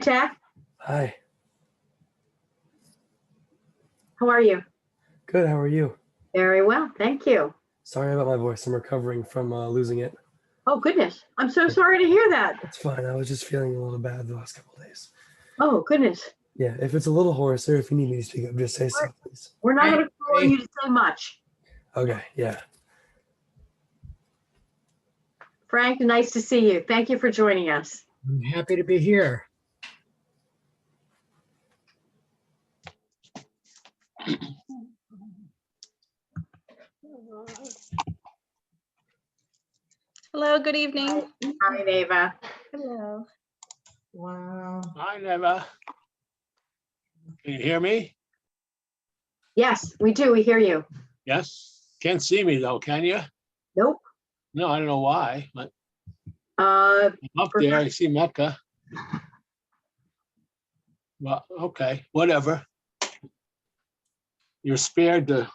Jack. Hi. How are you? Good. How are you? Very well, thank you. Sorry about my voice. I'm recovering from losing it. Oh, goodness. I'm so sorry to hear that. It's fine. I was just feeling a little bad the last couple of days. Oh, goodness. Yeah. If it's a little hoarse or if you need me to speak up, just say so, please. We're not going to call you to say much. Okay. Yeah. Frank, nice to see you. Thank you for joining us. I'm happy to be here. Hello, good evening. Hi, Ava. Hello. Wow. Hi, Neva. Can you hear me? Yes, we do. We hear you. Yes? Can't see me though, can you? Nope. No, I don't know why, but Uh, I'm up there, I see Mecca. Well, okay, whatever. You're spared the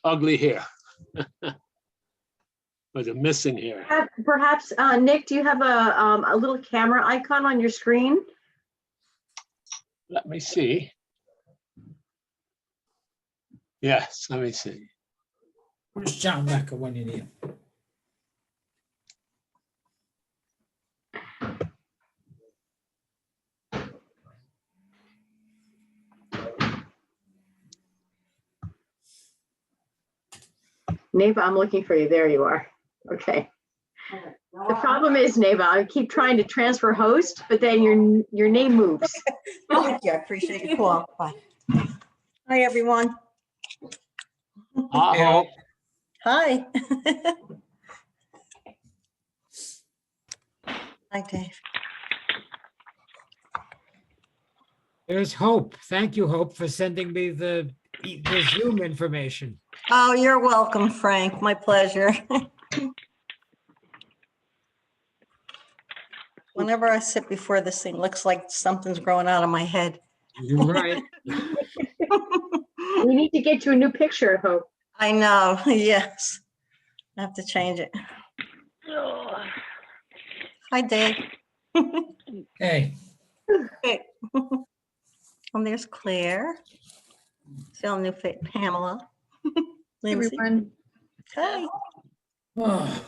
ugly hair. Or the missing hair. perhaps, Nick, do you have a little camera icon on your screen? Let me see. Yes, let me see. Where's John Mecca when you need him? Neva, I'm looking for you. There you are. Okay. The problem is, Neva, I keep trying to transfer host, but then your name moves. Thank you. I appreciate your call. Bye. Hi, everyone. Aho. Hi. Hi, Dave. There's Hope. Thank you, Hope, for sending me the Zoom information. Oh, you're welcome, Frank. My pleasure. Whenever I sit before this thing, looks like something's growing out of my head. You're right. We need to get you a new picture, Hope. I know, yes. I have to change it. Hi, Dave. Hey, Hey. And there's Claire. Still new fit, Pamela. Lindsay. Everyone. Hi. oh,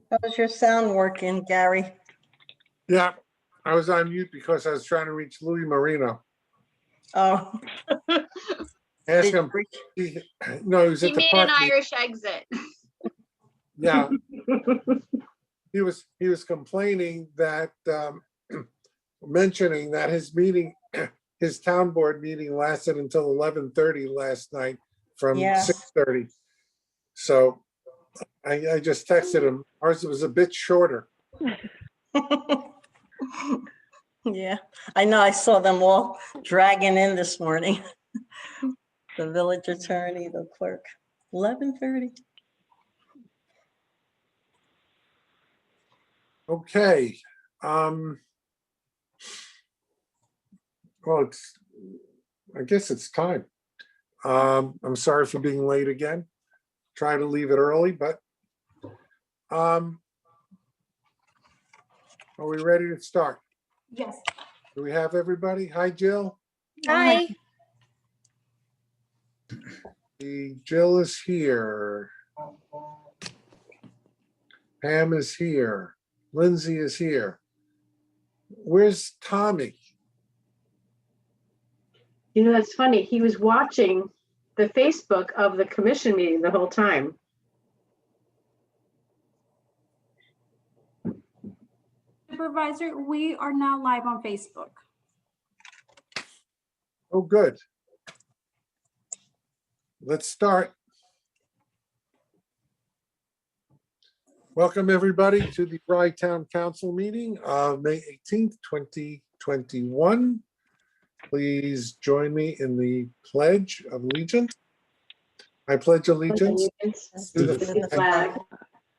How's your sound working, Gary? Yeah, I was on mute because I was trying to reach Louis Marino. Oh. Ask Did him. you No, he was He at the made an park. Irish exit. Yeah. He was complaining that, mentioning that his meeting, his town board meeting lasted until 11:30 last night from Yes. 6:30. So I just texted him. Ours was a bit shorter. Yeah, I know. I saw them all dragging in this morning. The village attorney, the clerk, 11:30. Okay. Well, I guess it's time. I'm sorry for being late again. Try to leave it early, but are we ready to start? Yes. Do we have everybody? Hi, Jill. Hi. Jill is here. Pam is here. Lindsay is here. Where's Tommy? You know, that's funny. He was watching the Facebook of the commission meeting the whole time. Supervisor, we are now live on Facebook. Oh, good. Let's start. Welcome, everybody, to the Rye Town Council meeting of May 18th, 2021. Please join me in the Pledge of Allegiance. I pledge allegiance to the flag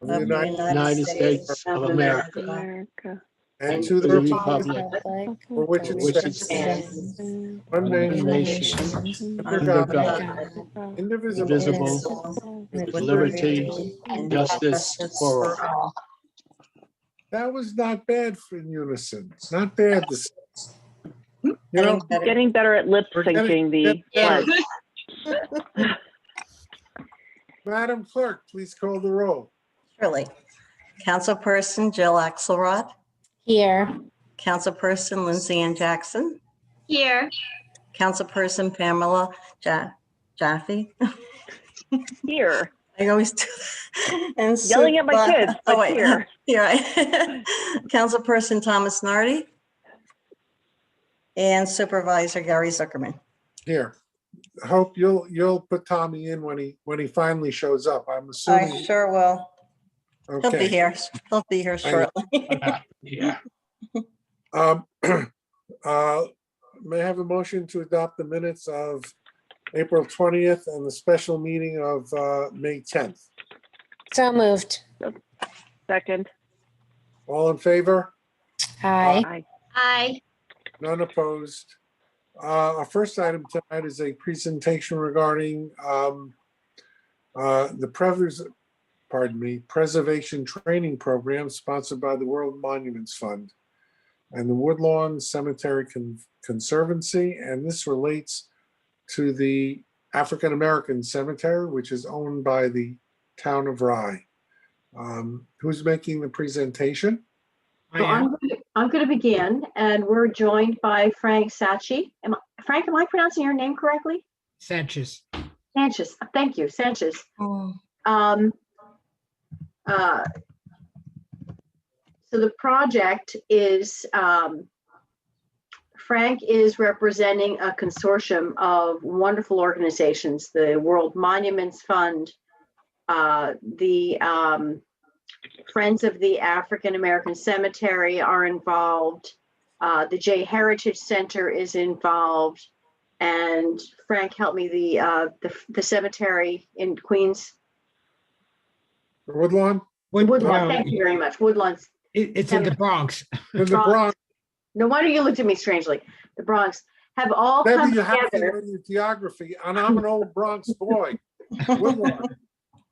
of the of the United States of America, America. and to the the republic republic for which for it which it stands, stands, one one nation, nation, under under God, God, indivisible, indivisible, with with liberty and justice for all. That was not bad for in unison. Not bad. This, you know, Getting better at lip we're getting- syncing the getting pledge. Madam Clerk, please call the roll. Surely. Councilperson Jill Axelrod, Here. Councilperson Lindsay Ann Jackson, Here. Councilperson Pamela Jaffe. Here, I always do that. And yelling at my kids, Oh, but wait. here. Here. Councilperson Thomas Nardi. And Supervisor Gary Zuckerman. Here. Hope you'll put Tommy in when he finally shows up. I'm I assuming. sure will. He'll be Okay. here. He'll be here shortly. Yeah. May I have a motion to adopt the minutes of April 20th and the special meeting of May 10th? So moved. Second. All in favor? Hi. Aye. Hi. None opposed. Our first item tonight is a presentation regarding the Preservation Training Program sponsored by the World Monuments Fund and the Woodlawn Cemetery Conservancy. And this relates to the African American Cemetery, which is owned by the town of Rye. Who's making the presentation? I So am. I'm going to begin, and we're joined by Frank Sachi. Frank, am I pronouncing your name correctly? Sanchez. Sanchez. Thank you, Sanchez. Hmm. So the project is, Frank is representing a consortium of wonderful organizations, the World Monuments Fund, the Friends of the African American Cemetery are involved. The J Heritage Center is involved, and Frank, help me, the cemetery in Queens. Woodlawn? Woodlawn, No, thank you very much. Woodlands. it's in the Bronx. In the Bronx. No wonder you looked at me strangely. The Bronx have all come Debbie, you have to together. learn your geography, and I'm an old Bronx boy. Woodlawn.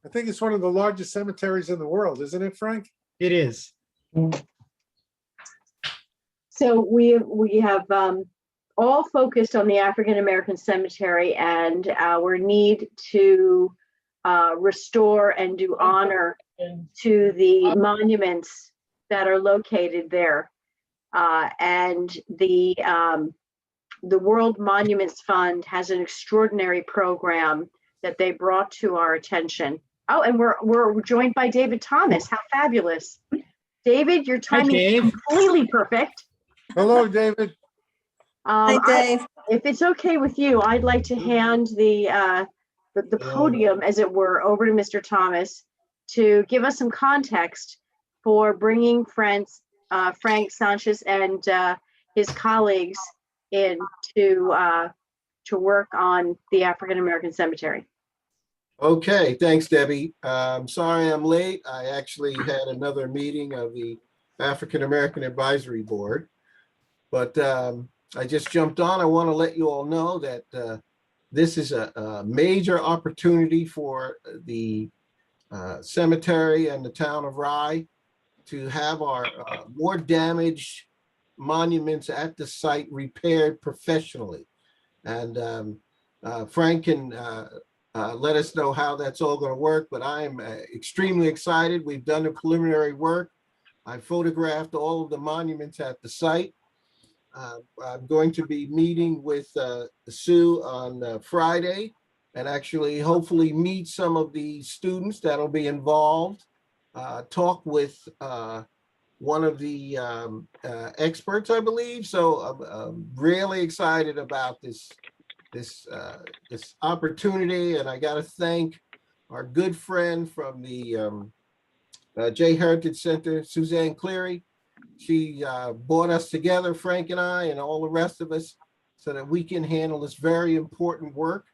I think it's one of the largest cemeteries in the world, isn't it, Frank? It is. So we have all focused on the African American Cemetery and our need to restore and do honor to the monuments that are located there. And the World Monuments Fund has an extraordinary program that they brought to our attention. Oh, and we're joined by David Thomas. How fabulous. David, your timing is Dave. completely perfect. Hello, David. Hi, Dave. If it's okay with you, I'd like to hand the podium, as it were, over to Mr. Thomas to give us some context for bringing Frank Sanchez and his colleagues in to work on the African American Cemetery. Okay, thanks, Debbie. Sorry I'm late. I actually had another meeting of the African American Advisory Board, but I just jumped on. I want to let you all know that this is a major opportunity for the cemetery and the town of Rye to have our more damaged monuments at the site repaired professionally. And Frank can let us know how that's all going to work, but I'm extremely excited. We've done the preliminary work. I photographed all of the monuments at the site. I'm going to be meeting with Sue on Friday and actually hopefully meet some of the students that'll be involved, talk with one of the experts, I believe. So I'm really excited about this opportunity, and I got to thank our good friend from the J Heritage Center, Suzanne Cleary. She brought us together, Frank and I, and all the rest of us, so that we can handle this very important work.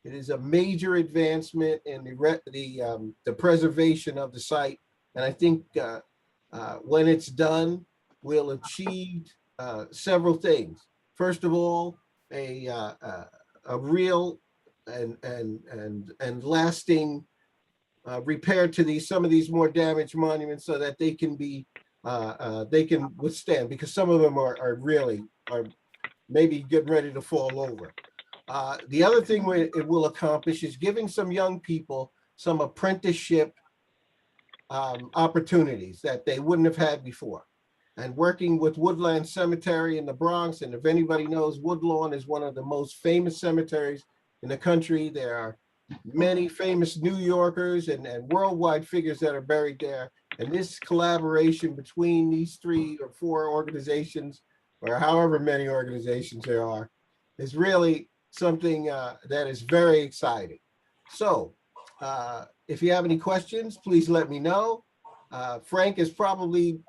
It is a major advancement in the preservation of the site And I think when it's done, we'll achieve several things. First of all, a real and lasting repair to some of these more damaged monuments, so that they can withstand, because some of them are maybe getting ready to fall over. The other thing it will accomplish is giving some young people some apprenticeship opportunities that they wouldn't have had before. And working with Woodlawn Cemetery in the Bronx, and if anybody knows, Woodlawn is one of the most famous cemeteries in the country. There are many famous New Yorkers and worldwide figures that are buried there. And this collaboration between these 3 or 4 organizations, or however many organizations there are, is really something that is very exciting. So if you have any questions, please let me know. Frank is probably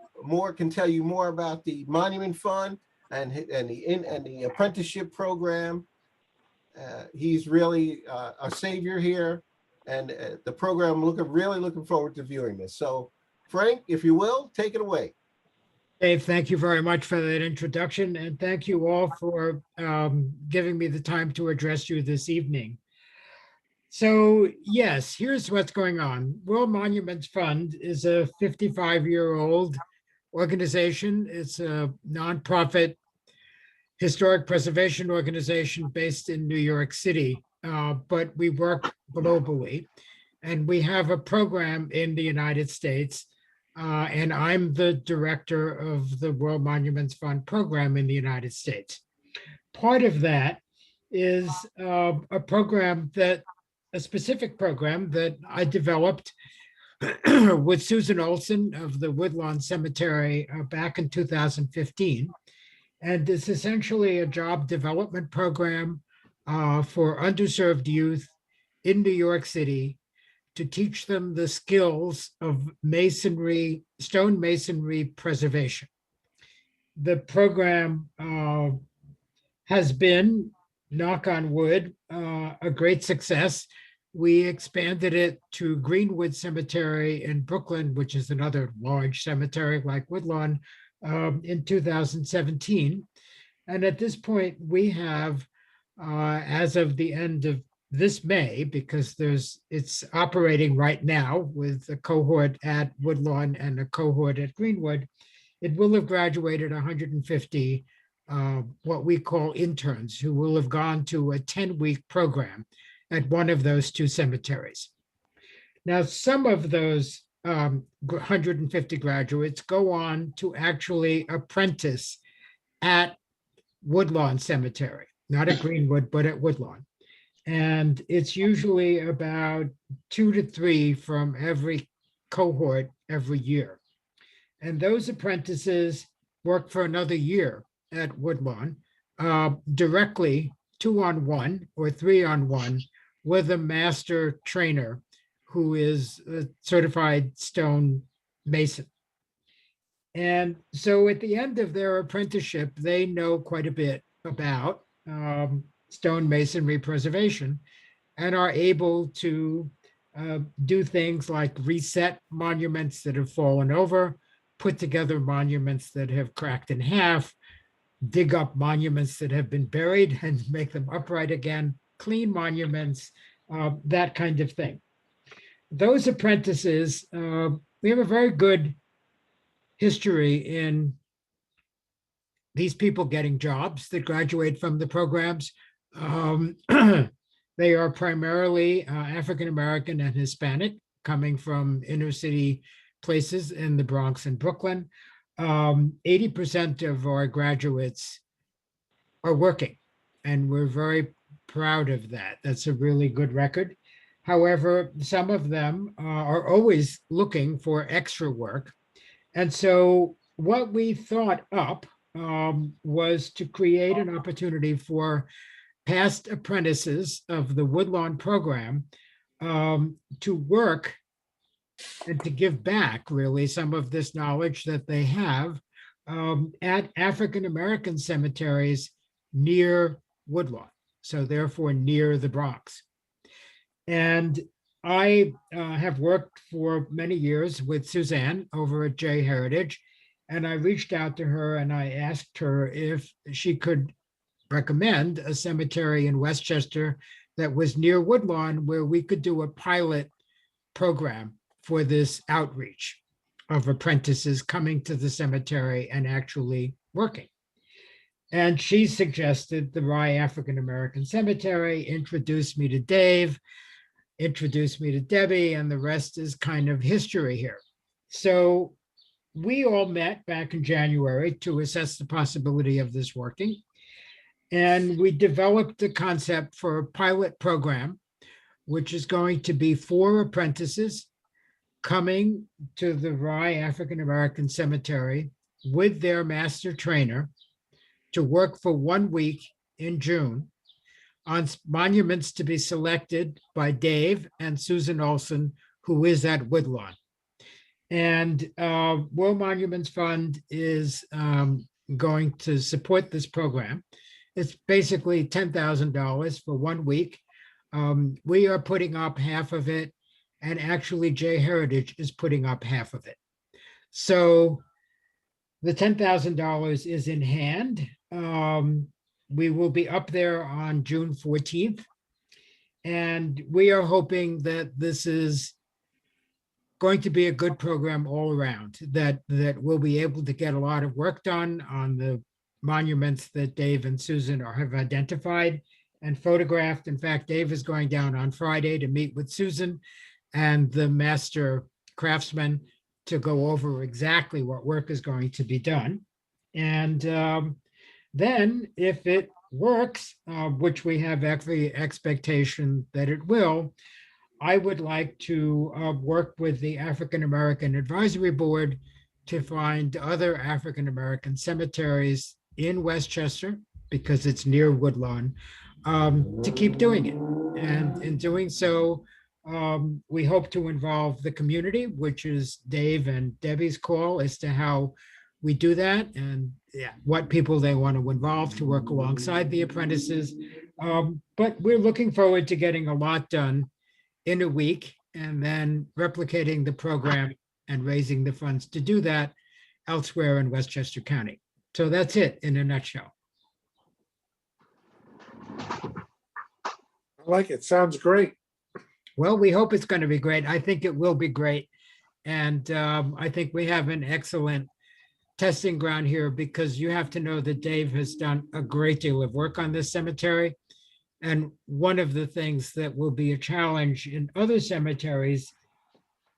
can tell you more about the Monument Fund and the apprenticeship program. He's really a savior here, and the program, really looking forward to viewing this. So Frank, if you will, take it away. Dave, thank you very much for that introduction, and thank you all for giving me the time to address you this evening. So yes, here's what's going on. World Monuments Fund is a 55-year-old organization. It's a nonprofit historic preservation organization based in New York City, but we work globally. And we have a program in the United States, and I'm the director of the World Monuments Fund program in the United States. Part of that is a specific program that I developed with Susan Olson of the Woodlawn Cemetery back in 2015. And it's essentially a job development program for underserved youth in New York City to teach them the skills of masonry, stone masonry preservation. The program has been, knock on wood, a great success. We expanded it to Greenwood Cemetery in Brooklyn, which is another large cemetery like Woodlawn, in 2017. And at this point, we have, as of the end of this May, because it's operating right now with a cohort at Woodlawn and a cohort at Greenwood, it will have graduated 150 what we call interns, who will have gone to a 10-week program at one of those 2 cemeteries. Now, some of those 150 graduates go on to actually apprentice at Woodlawn Cemetery, not at Greenwood, but at Woodlawn. And it's usually about 2 to 3 from every cohort every year. And those apprentices work for another year at Woodlawn, directly 2-on-1 or 3-on-1 with a master trainer who is a certified stone mason. And so at the end of their apprenticeship, they know quite a bit about stone masonry preservation and are able to do things like reset monuments that have fallen over, put together monuments that have cracked in half, dig up monuments that have been buried and make them upright again, clean monuments, that kind of thing. Those apprentices, we have a very good history in these people getting jobs that graduate from the programs. They are primarily African-American and Hispanic, coming from inner city places in the Bronx and Brooklyn. 80% of our graduates are working, and we're very proud of that. That's a really good record. However, some of them are always looking for extra work. And so what we thought up was to create an opportunity for past apprentices of the Woodlawn program to work and to give back, really, some of this knowledge that they have at African-American cemeteries near Woodlawn, so therefore near the Bronx. And I have worked for many years with Suzanne over at J Heritage, and I reached out to her and I asked her if she could recommend a cemetery in Westchester that was near Woodlawn where we could do a pilot program for this outreach of apprentices coming to the cemetery and actually working. And she suggested the Rye African American Cemetery, introduced me to Dave, introduced me to Debbie, and the rest is kind of history here. So we all met back in January to assess the possibility of this working. And we developed the concept for a pilot program, which is going to be 4 apprentices coming to the Rye African American Cemetery with their master trainer to work for 1 week in June on monuments to be selected by Dave and Susan Olson, who is at Woodlawn. And World Monuments Fund is going to support this program. It's basically $10,000 for 1 week. We are putting up half of it, and actually J Heritage is putting up half of it. So the $10,000 is in hand. We will be up there on June 14th. And we are hoping that this is going to be a good program all around, that we'll be able to get a lot of work done on the monuments that Dave and Susan have identified and photographed. In fact, Dave is going down on Friday to meet with Susan and the master craftsman to go over exactly what work is going to be done. And then if it works, which we have every expectation that it will, I would like to work with the African American Advisory Board to find other African American cemeteries in Westchester, because it's near Woodlawn, to keep doing it. And in doing so, we hope to involve the community, which is Dave and Debbie's call as to how we do that and what people they want to involve to work alongside the apprentices. But we're looking forward to getting a lot done in a week and then replicating the program and raising the funds to do that elsewhere in Westchester County. So that's it in a nutshell. I like it. Sounds great. Well, we hope it's going to be great. I think it will be great. And I think we have an excellent testing ground here, because you have to know that Dave has done a great deal of work on this cemetery. And one of the things that will be a challenge in other cemeteries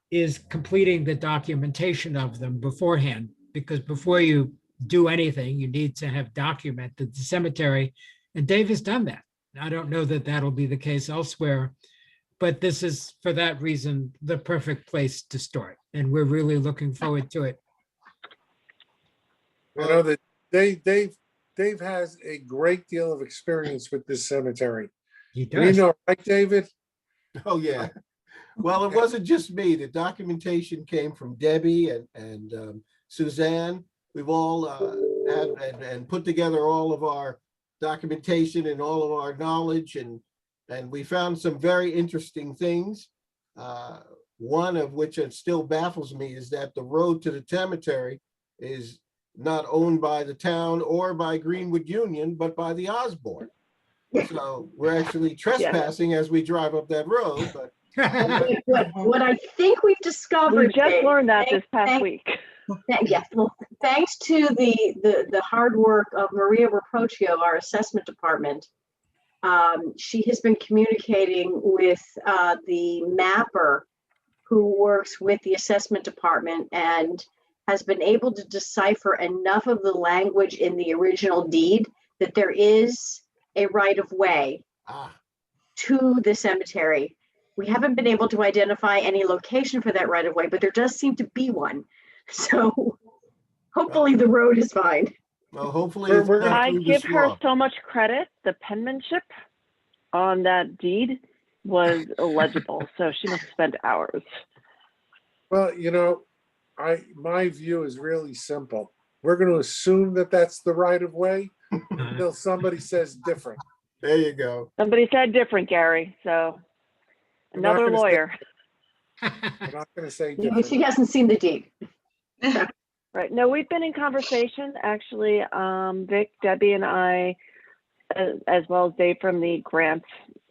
is completing the documentation of them beforehand, because before you do anything, you need to have documented the cemetery. And Dave has done that. I don't know that that'll be the case elsewhere, but this is, for that reason, the perfect place to start. And we're really looking forward to it. I know that Dave has a great deal of experience with this cemetery. He You does. know, right, David? Oh, yeah. Well, it wasn't just me. The documentation came from Debbie and Suzanne. We've all had and put together all of our documentation and all of our knowledge, and we found some very interesting things. One of which it still baffles me is that the road to the cemetery is not owned by the town or by Greenwood Union, but by the Osborne. So we're actually trespassing as we drive up that road, but What I think we've discovered. We just Dave, learned that this past thank- week. Yes, well, thanks to the hard work of Maria Rapocchio, our assessment department. She has been communicating with the mapper who works with the assessment department and has been able to decipher enough of the language in the original deed that there is a right of way to the cemetery. We haven't been able to identify any location for that right of way, but there does seem to be one. So hopefully the road is fine. well, hopefully We're- it's we're- not I through give this her law. so much credit. The penmanship on that deed was illegible, so she must spend hours. Well, you know, my view is really simple. We're going to assume that that's the right of way until somebody says different. There you go. Somebody said different, Gary, so I'm not Another gonna say- lawyer. I'm not gonna say Maybe different. she hasn't seen the deed. Right. No, we've been in conversation, actually, Vic, Debbie, and I, as well as Dave from the grant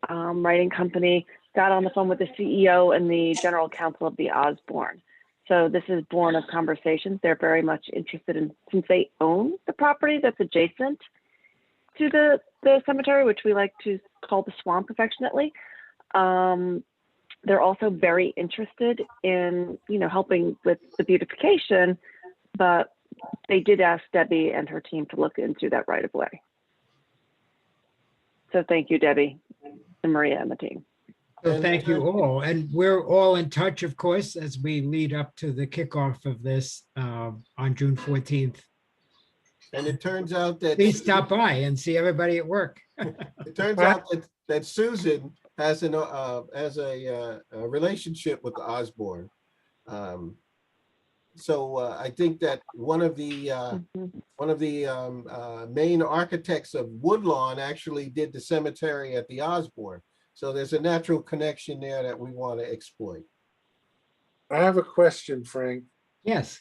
writing company, got on the phone with the CEO and the general counsel of the Osborne. So this is born of conversations. They're very much interested in, since they own the property that's adjacent to the cemetery, which we like to call the swamp affectionately. They're also very interested in, helping with the beautification, but they did ask Debbie and her team to look into that right of way. So thank you, Debbie and Maria and the team. So thank you all. And we're all in touch, of course, as we lead up to the kickoff of this on June 14th. And it turns out that. Please stop by and see everybody at work. It turns out that Susan has a relationship with the Osborne. So I think that one of the main architects of Woodlawn actually did the cemetery at the Osborne. So there's a natural connection there that we want to exploit. I have a question, Frank. Yes.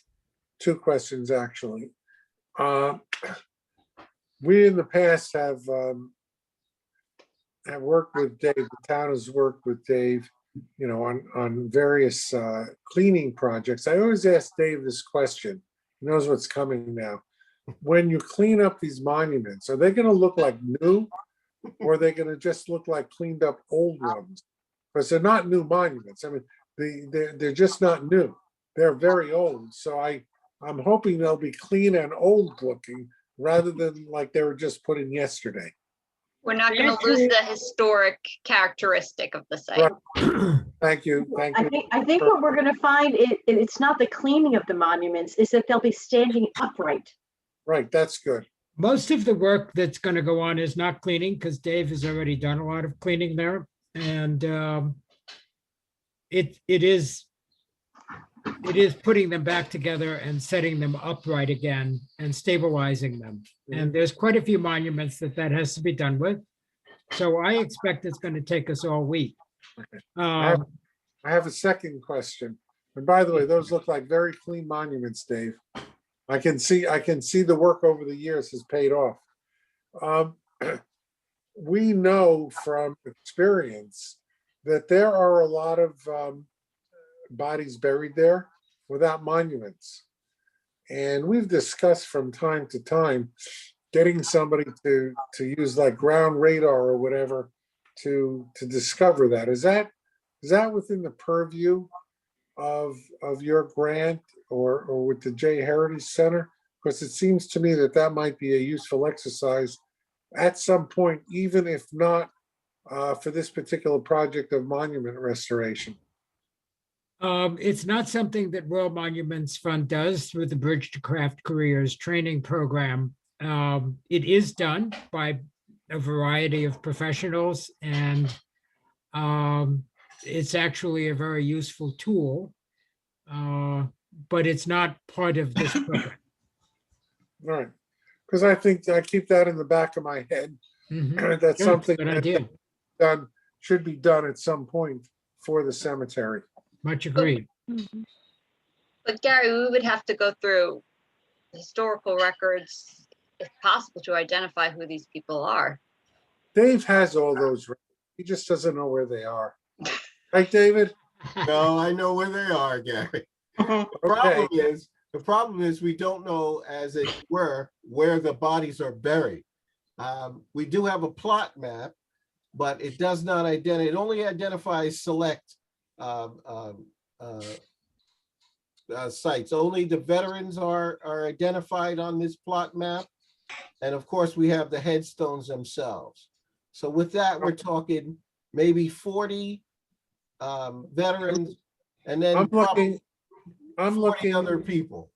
Two questions, actually. We in the past have worked with Dave. The town has worked with Dave, on various cleaning projects. I always ask Dave this question. He knows what's coming now. When you clean up these monuments, are they going to look like new, or are they going to just look like cleaned up old ones? Because they're not new monuments. I mean, they're just not new. They're very old. So I'm hoping they'll be clean and old looking rather than like they were just put in yesterday. We're not going to lose the historic characteristic of the site. Right. Thank you. Thank you. I think what we're going to find, it's not the cleaning of the monuments, is that they'll be standing upright. Right, that's good. Most of the work that's going to go on is not cleaning, because Dave has already done a lot of cleaning there. And it is putting them back together and setting them upright again and stabilizing them. And there's quite a few monuments that has to be done with. So I expect it's going to take us all week. I have a second question. And by the way, those look like very clean monuments, Dave. I can see the work over the years has paid off. We know from experience that there are a lot of bodies buried there without monuments. And we've discussed from time to time getting somebody to use like ground radar or whatever to discover that. Is that within the purview of your grant or with the J Heritage Center? Because it seems to me that might be a useful exercise at some point, even if not for this particular project of monument restoration. It's not something that Royal Monuments Fund does through the Bridge to Craft Careers training program. It is done by a variety of professionals, and it's actually a very useful tool, but it's not part of this program. Right. Because I think I keep that in the back of my head. Mhm. That's Good, something good that idea. should be done at some point for the cemetery. Much agreed. But Gary, we would have to go through historical records, if possible, to identify who these people are. Dave has all those. He just doesn't know where they are. Right, David? No, I know where they are, Gary. Okay. The problem is we don't know, as it were, where the bodies are buried. We do have a plot map, but it does not identify, it only identifies select sites. Only the veterans are identified on this plot map. And of course, we have the headstones themselves. So with that, we're talking maybe 40 veterans, and then I'm looking other people.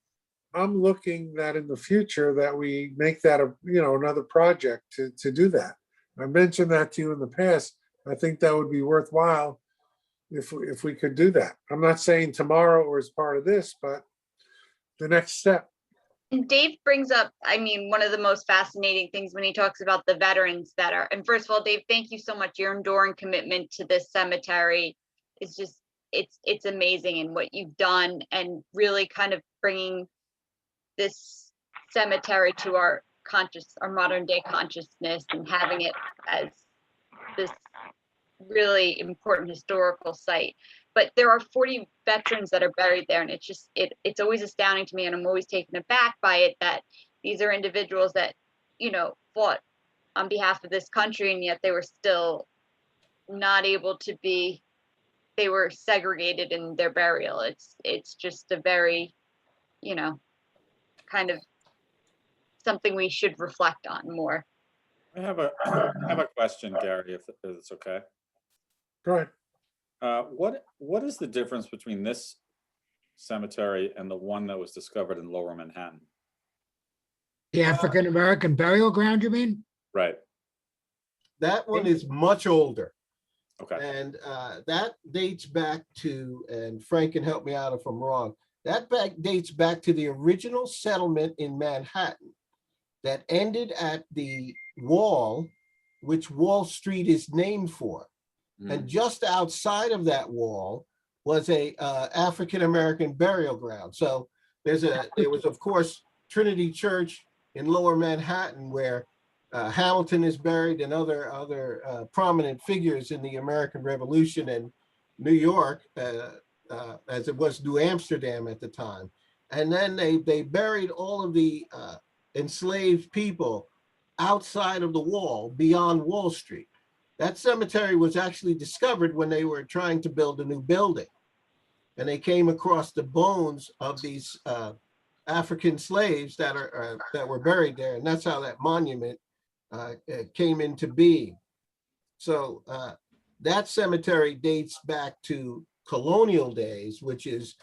I'm looking that in the future that we make that another project to do that. I mentioned that to you in the past. I think that would be worthwhile if we could do that. I'm not saying tomorrow or as part of this, but the next step. And Dave brings up, one of the most fascinating things when he talks about the veterans that are, and first of all, Dave, thank you so much. Your enduring commitment to this cemetery is just, it's amazing, and what you've done, and really kind of bringing this cemetery to our modern day consciousness, and having it as this really important historical site. But there are 40 veterans that are buried there, and it's just, it's always astounding to me, and I'm always taken aback by it, that these are individuals that, you know, fought on behalf of this country, and yet they were still not able to be, they were segregated in their burial. It's just a very, you know, kind of something we should reflect on more. I have a question, Gary, if it's okay. Go ahead. What is the difference between this cemetery and the one that was discovered in Lower Manhattan? The African American burial ground, you mean? Right. That one is much older. Okay. And that dates back to, and Frank can help me out if I'm wrong, dates back to the original settlement in Manhattan that ended at the wall, which Wall Street is named for. And just outside of that wall was a African-American burial ground. So there was, of course, Trinity Church in Lower Manhattan, where Hamilton is buried, and other prominent figures in the American Revolution, and New York, as it was New Amsterdam at the time. And then they buried all of the enslaved people outside of the wall, beyond Wall Street. That cemetery was actually discovered when they were trying to build a new building. And they came across the bones of these African slaves that were buried there. And that's how that monument came into being. So that cemetery dates back to colonial days, which is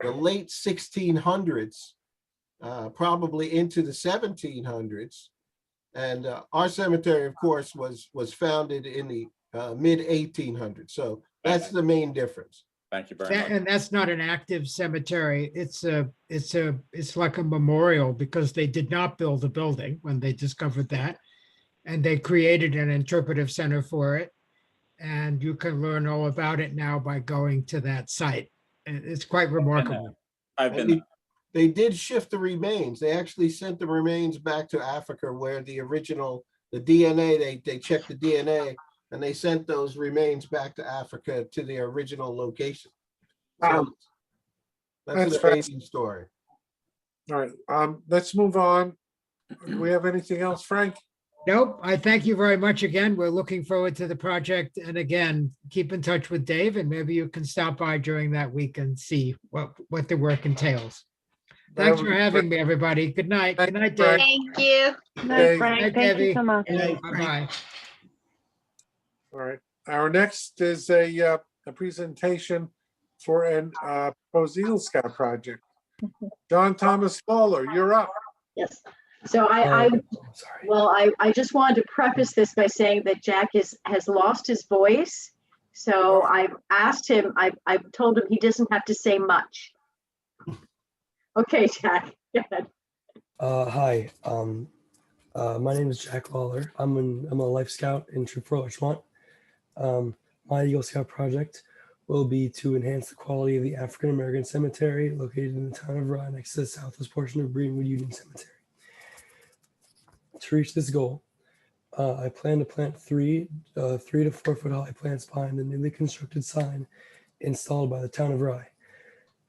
the late 1600s, probably into the 1700s. And our cemetery, of course, was founded in the mid 1800s. So that's the main difference. Thank you very much. And that's not an active cemetery. It's like a memorial, because they did not build a building when they discovered that. And they created an interpretive center for it. And you can learn all about it now by going to that site. And it's quite remarkable. They did shift the remains. They actually sent the remains back to Africa, where the DNA, they checked the DNA, and they sent those remains back to Africa to their original location. So that's an amazing story. All right, let's move on. Do we have anything else, Frank? Nope. I thank you very much again. We're looking forward to the project. And again, keep in touch with Dave, and maybe you can stop by during that week and see what the work entails. Thanks for having me, everybody. Good night. Good night, Dave. Thank you. Good night, Frank. Frank. Thank you so much. Bye-bye. All right, our next is a presentation for an proposed Eagle Scout project. John Thomas Fowler, you're up. Yes. So I just wanted to preface this by saying that Jack has lost his voice. So I've asked him, I've told him he doesn't have to say much. Okay, Jack, go ahead. Hi, my name is Jack Lawler. I'm a Life Scout in Troop 4 Larchmont. My Eagle Scout project will be to enhance the quality of the African American cemetery located in the town of Rye, next to the southwest portion of Greenwood Union Cemetery. To reach this goal, I plan to plant 3 to 4 foot high plants behind the newly constructed sign installed by the town of Rye.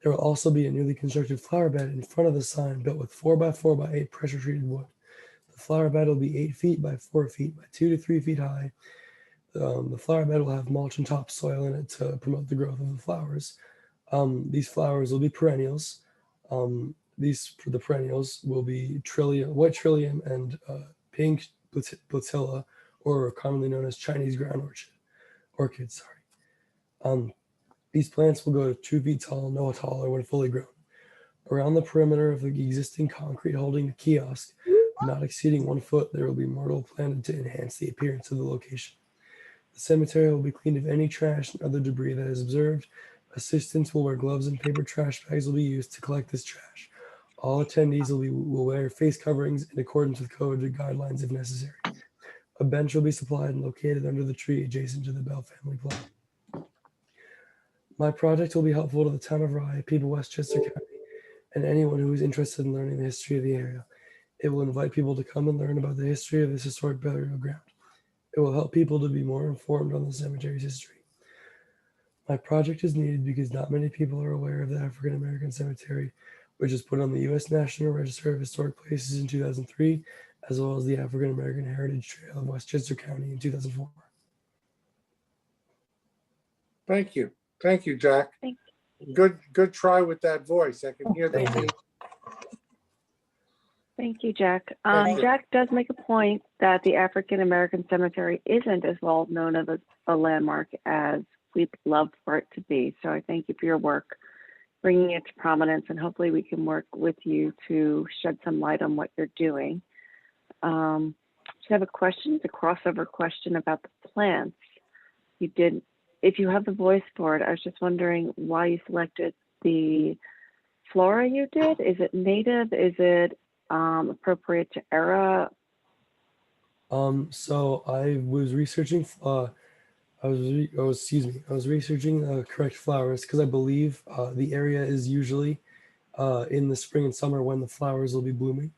There will also be a newly constructed flower bed in front of the sign built with 4x4x8 pressure treated wood. The flower bed will be 8 feet by 4 feet by 2 to 3 feet high. The flower bed will have mulch and topsoil in it to promote the growth of the flowers. These flowers will be perennials. The perennials will be white trillium and pink platilla, or commonly known as Chinese ground orchids. These plants will go 2 feet tall, no taller when fully grown. Around the perimeter of the existing concrete holding the kiosk, not exceeding 1 foot, there will be myrtle planted to enhance the appearance of the location. The cemetery will be cleaned of any trash and other debris that is observed. Assistants will wear gloves, and paper trash bags will be used to collect this trash. All attendees will wear face coverings in accordance with code and guidelines if necessary. A bench will be supplied and located under the tree adjacent to the Bell family plot. My project will be helpful to the town of Rye, people of Westchester County, and anyone who is interested in learning the history of the area. It will invite people to come and learn about the history of this historic burial ground. It will help people to be more informed on the cemetery's history. My project is needed because not many people are aware of the African American Cemetery, which was put on the U.S. National Register of Historic Places in 2003, as well as the African American Heritage Trail of Westchester County in 2004. Thank you. Thank you, Jack. Thank Good try with that voice. I can hear the Thank you. Thank you, Jack. Thank you. Jack does make a point that the African American Cemetery isn't as well known of a landmark as we'd love for it to be. So I thank you for your work bringing it to prominence, and hopefully we can work with you to shed some light on what you're doing. Just have a question, it's a crossover question about the plants. You did, if you have the voice for it, I was just wondering why you selected the flora you did. Is it native? Is it appropriate to era? So I was researching. I was researching the correct flowers because I believe the area is usually in the spring and summer when the flowers will be blooming.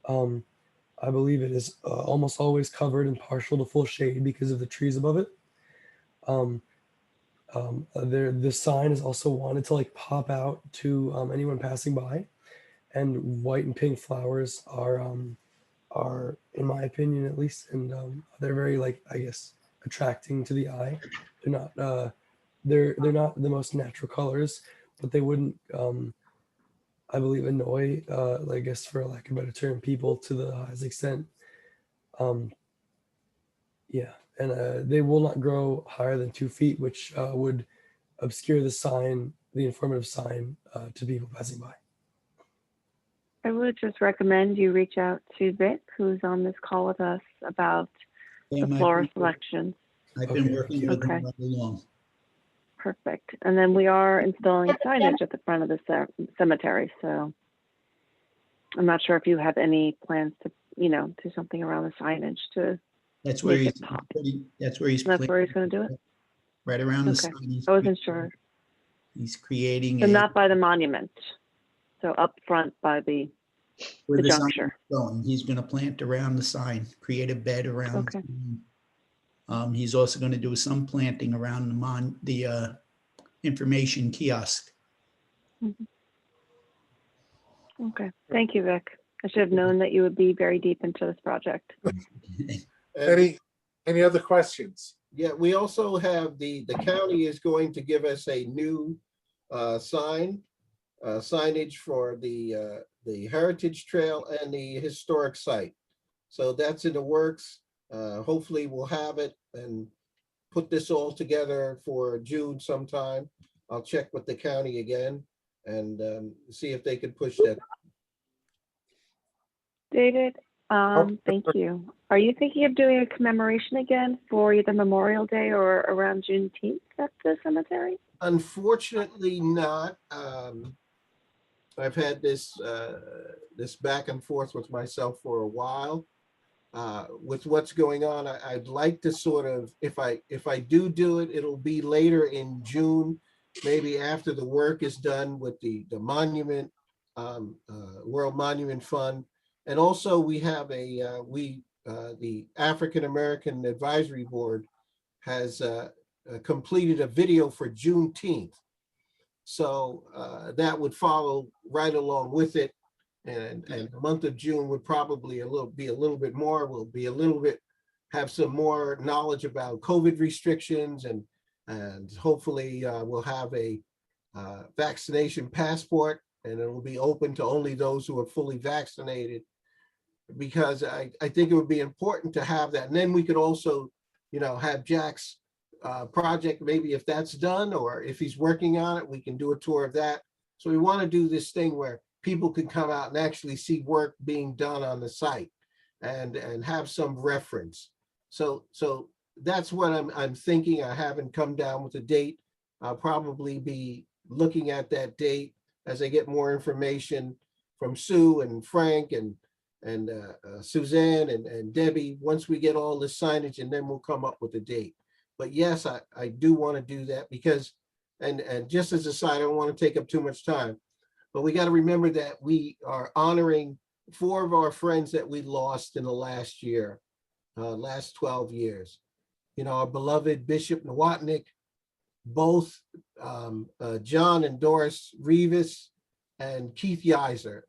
I believe it is almost always covered in partial to full shade because of the trees above it. The sign is also wanted to like pop out to anyone passing by, and white and pink flowers are in my opinion at least, and they're very like, I guess, attracting to the eye. They're not they're not the most natural colors, but they wouldn't I believe annoy I guess for lack of a better term people to the highest extent. Yeah, and they will not grow higher than 2 feet, which would obscure the sign, the informative sign to people passing by. I would just recommend you reach out to Vic, who's on this call with us, about the flora selections. I've been Okay. working with Okay. them all along. Perfect. And then we are installing signage at the front of the cemetery. So I'm not sure if you have any plans to, do something around the signage to, That's where Make he's it pop. that's where he's that's where he's planting, going to do it. right around the Okay. sign. I wasn't sure. He's creating So a not by the monument. So up front by the, where the the sign juncture. is going. He's going to plant around the sign, create a bed around. Okay. The sign. He's also going to do some planting around the information kiosk. Okay. Thank you, Vic. I should have known that you would be very deep into this project. Any other questions? Yeah, we also have the county is going to give us a new signage for the Heritage Trail and the historic site. So that's in the works. Hopefully we'll have it and put this all together for June sometime. I'll check with the county again and see if they can push that. David, thank you. Are you thinking of doing a commemoration again for either Memorial Day or around Juneteenth at the cemetery? Unfortunately not. I've had this back and forth with myself for a while. With what's going on, I'd like to sort of, if I do it, it'll be later in June, maybe after the work is done with the monument, World Monument Fund. And also we have the African American Advisory Board has completed a video for Juneteenth. So that would follow right along with it. And the month of June would probably be a little bit more. We'll be have some more knowledge about COVID restrictions, and hopefully we'll have a vaccination passport, and it will be open to only those who are fully vaccinated, because I think it would be important to have that. And then we could also, have Jack's project, maybe if that's done, or if he's working on it, we can do a tour of that. So we want to do this thing where people can come out and actually see work being done on the site and have some reference. So that's what I'm thinking. I haven't come down with a date. I'll probably be looking at that date as I get more information from Sue and Frank and Suzanne and Debbie, once we get all the signage, and then we'll come up with a date. But yes, I do want to do that, because and just as a side, I don't want to take up too much time, but we got to remember that we are honoring 4 of our friends that we lost in the last year, last 12 years. You know, our beloved Bishop Nowotnick, both John and Doris Rivas and Keith Yiser.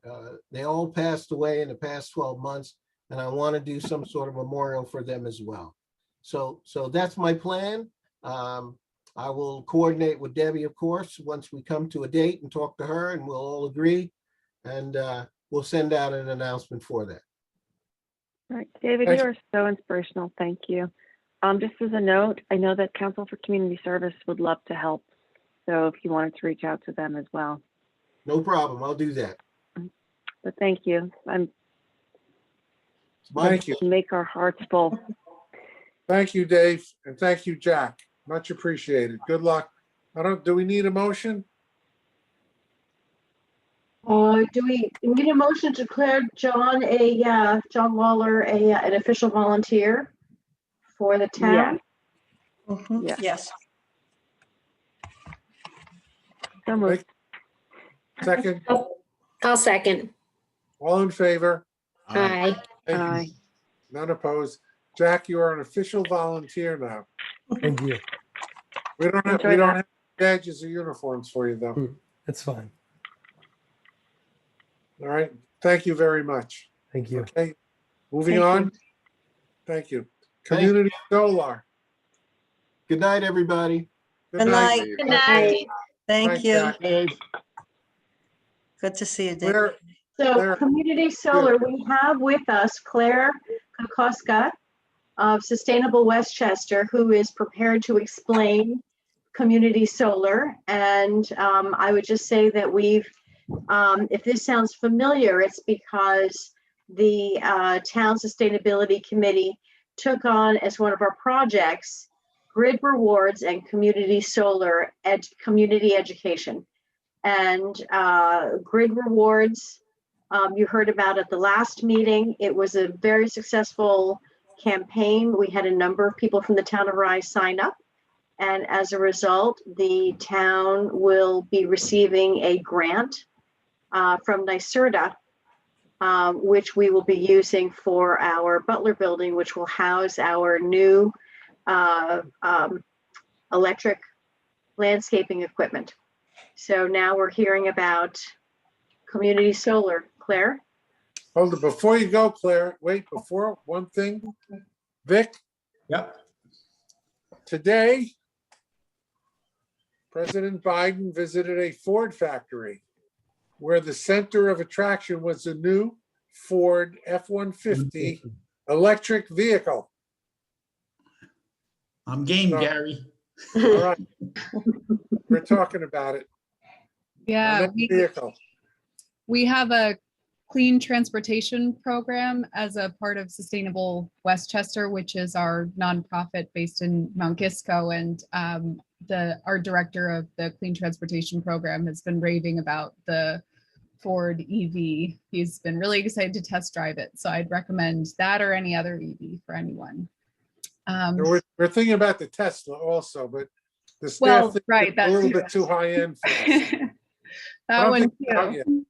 They all passed away in the past 12 months, and I want to do some sort of memorial for them as well. So that's my plan. I will coordinate with Debbie, of course, once we come to a date and talk to her, and we'll all agree, and we'll send out an announcement for that. All right, David, Thank you are so inspirational. Thank you. Just as a note, I know that Council for Community Service would love to help. So if you wanted to reach out to them as well. No problem. I'll do that. But thank you. Thank you. Make our hearts full. Thank you, Dave, and thank you, Jack. Much appreciated. Good luck. Do we need a motion? Do we need a motion to declare John Lawler an official volunteer for the town? Yeah. Yes. So moved. Second, I'll second. all in favor? Aye. Thank you. Aye. None opposed. Jack, you are an official volunteer now. Thank you. We don't Enjoy have that. badges or uniforms for you, though. That's fine. All right. Thank you very much. Thank you. Okay. Moving Thank on. you. Thank you. Thank you. Community solar. Good night, everybody. Good night. Good night. Thank Thanks, you. Jack. Good to see you, Dave. Claire, So Claire. community solar, we have with us Claire Kokoska of Sustainable Westchester, who is prepared to explain community solar. And I would just say that if this sounds familiar, it's because the Town Sustainability Committee took on as one of our projects grid rewards and community solar community education. And grid rewards, you heard about at the last meeting. It was a very successful campaign. We had a number of people from the town of Rye sign up. And as a result, the town will be receiving a grant from NYSERDA, which we will be using for our Butler building, which will house our new electric landscaping equipment. So now we're hearing about community solar. Claire? Hold it. Before you go, Claire, wait, before one thing. Vic, Yep. today, President Biden visited a Ford factory where the center of attraction was a new Ford F-150 electric vehicle. I'm game, No. Gary. All right. We're talking about it. Yeah, Next vehicle. we have a clean transportation program as a part of Sustainable Westchester, which is our nonprofit based in Mount Kisco. And our director of the clean transportation program has been raving about the Ford EV. He's been really excited to test drive it. So I'd recommend that or any other EV for anyone. We're thinking about the Tesla also, but the staff Well, thinks right, it's a that little too. bit too high end for us. I That don't one think it's out too.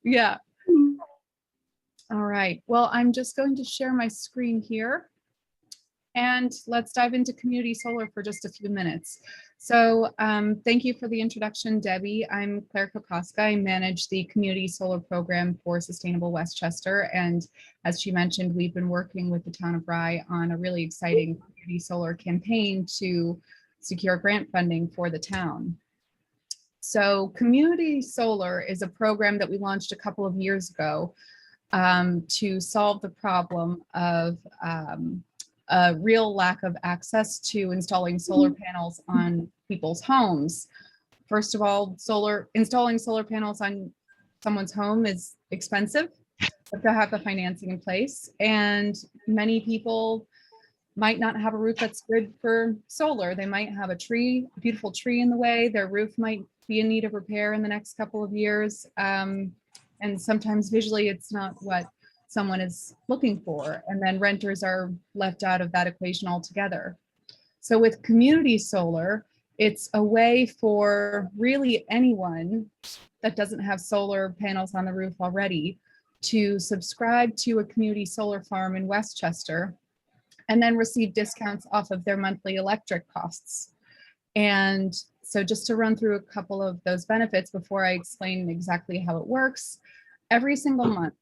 yet. Yeah. All right. Well, I'm just going to share my screen here. And let's dive into community solar for just a few minutes. So thank you for the introduction, Debbie. I'm Claire Kokoska. I manage the community solar program for Sustainable Westchester. And as she mentioned, we've been working with the town of Rye on a really exciting community solar campaign to secure grant funding for the town. So community solar is a program that we launched a couple of years ago to solve the problem of a real lack of access to installing solar panels on people's homes. First of all, installing solar panels on someone's home is expensive, but to have the financing in place. And many people might not have a roof that's good for solar. They might have a beautiful tree in the way. Their roof might be in need of repair in the next couple of years. And sometimes visually it's not what someone is looking for. And then renters are left out of that equation altogether. So with community solar, It's a way for really anyone that doesn't have solar panels on the roof already to subscribe to a community solar farm in Westchester and then receive discounts off of their monthly electric costs. And so just to run through a couple of those benefits before I explain exactly how it works, every single month,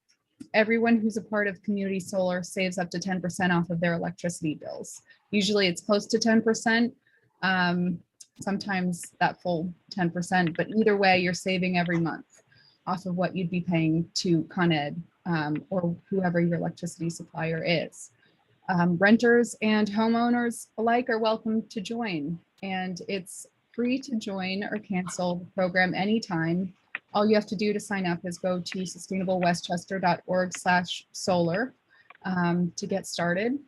everyone who's a part of community solar saves up to 10% off of their electricity bills. Usually it's close to 10%, sometimes that full 10%, but either way, you're saving every month off of what you'd be paying to Con Ed or whoever your electricity supplier is. Renters and homeowners alike are welcome to join, and it's free to join or cancel the program anytime. All you have to do to sign up is go to sustainablewestchester.org/solar to get started.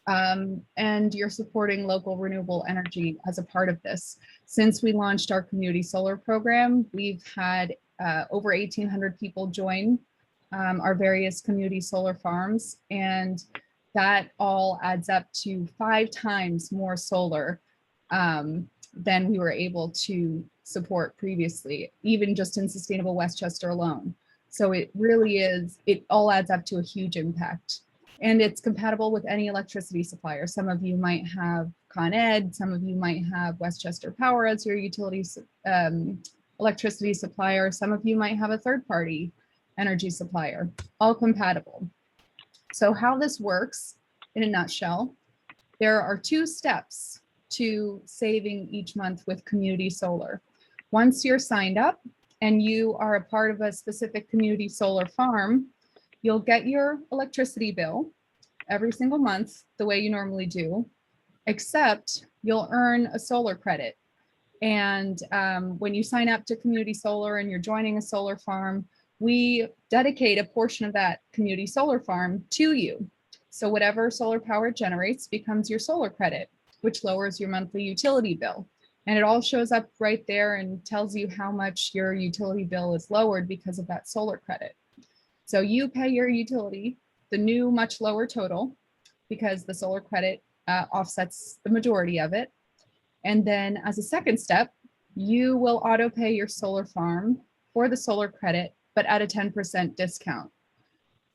And you're supporting local renewable energy as a part of this. Since we launched our community solar program, we've had over 1,800 people join our various community solar farms, and that all adds up to 5 times more solar than we were able to support previously, even just in Sustainable Westchester alone. So it really is, it all adds up to a huge impact. And it's compatible with any electricity supplier. Some of you might have Con Ed, some of you might have Westchester Power as your utility electricity supplier, some of you might have a third-party energy supplier, all compatible. So how this works in a nutshell, there are 2 steps to saving each month with community solar. Once you're signed up and you are a part of a specific community solar farm, you'll get your electricity bill every single month the way you normally do, except you'll earn a solar credit. And when you sign up to community solar and you're joining a solar farm, we dedicate a portion of that community solar farm to you. So whatever solar power it generates becomes your solar credit, which lowers your monthly utility bill. And it all shows up right there and tells you how much your utility bill is lowered because of that solar credit. So you pay your utility the new much lower total because the solar credit offsets the majority of it. And then as a second step, you will auto pay your solar farm for the solar credit, but at a 10% discount.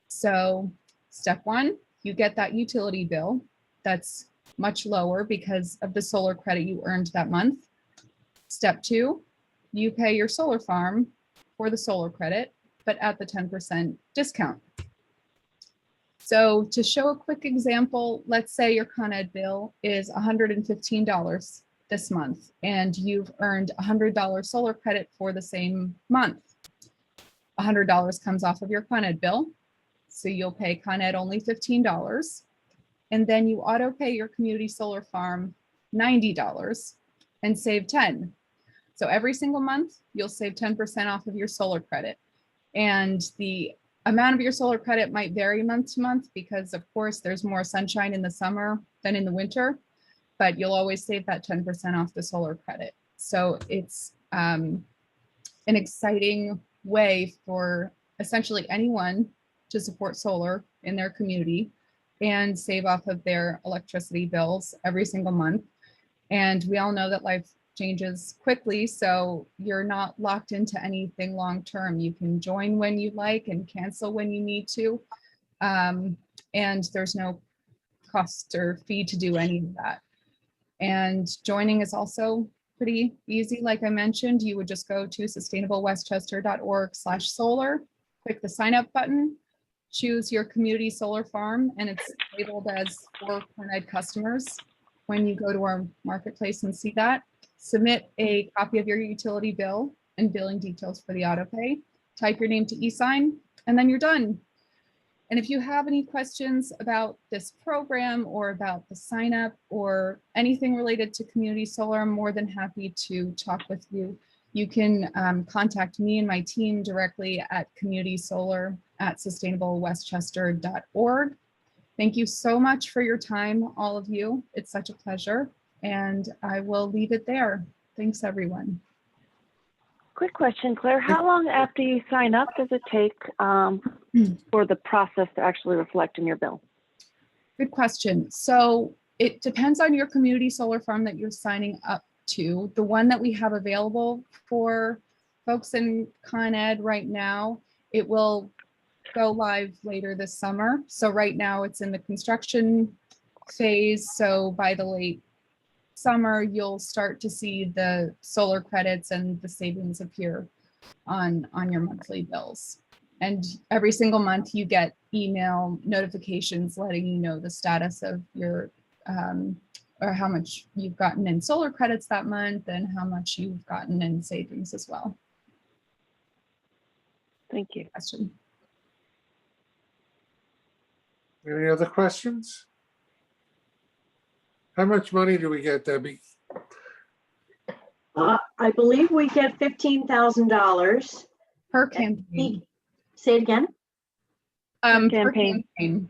So step 1, you get that utility bill that's much lower because of the solar credit you earned that month. Step 2, you pay your solar farm for the solar credit, but at the 10% discount. So to show a quick example, let's say your Con Ed bill is $115 this month, and you've earned $100 solar credit for the same month. $100 comes off of your Con Ed bill, so you'll pay Con Ed only $15, and then you auto pay your community solar farm $90 and save $10. So every single month, you'll save 10% off of your solar credit. And the amount of your solar credit might vary month to month because, of course, there's more sunshine in the summer than in the winter, but you'll always save that 10% off the solar credit. So it's an exciting way for essentially anyone to support solar in their community and save off of their electricity bills every single month. And we all know that life changes quickly, so you're not locked into anything long-term. You can join when you like and cancel when you need to. And there's no cost or fee to do any of that. And joining is also pretty easy. Like I mentioned, you would just go to sustainablewestchester.org/solar, click the sign up button, choose your community solar farm, and it's labeled as for Con Ed customers. When you go to our marketplace and see that, submit a copy of your utility bill and billing details for the auto pay, type your name to e-sign, and then you're done. And if you have any questions about this program or about the sign up or anything related to community solar, I'm more than happy to talk with you. You can contact me and my team directly at communitysolar@sustainablewestchester.org. Thank you so much for your time, all of you. It's such a pleasure. And I will leave it there. Thanks, everyone. Quick question, Claire. How long after you sign up does it take for the process to actually reflect in your bill? Good question. So it depends on your community solar farm that you're signing up two. The one that we have available for folks in Con Ed right now, it will go live later this summer. So right now it's in the construction phase. So by the late summer, you'll start to see the solar credits and the savings appear on your monthly bills. And every single month you get email notifications letting you know the status of your or how much you've gotten in solar credits that month and how much you've gotten in savings as well. Thank you. Question. Any other questions? How much money do we get, Debbie? I believe we get $15,000 Per campaign. Say it again. Per campaign. campaign.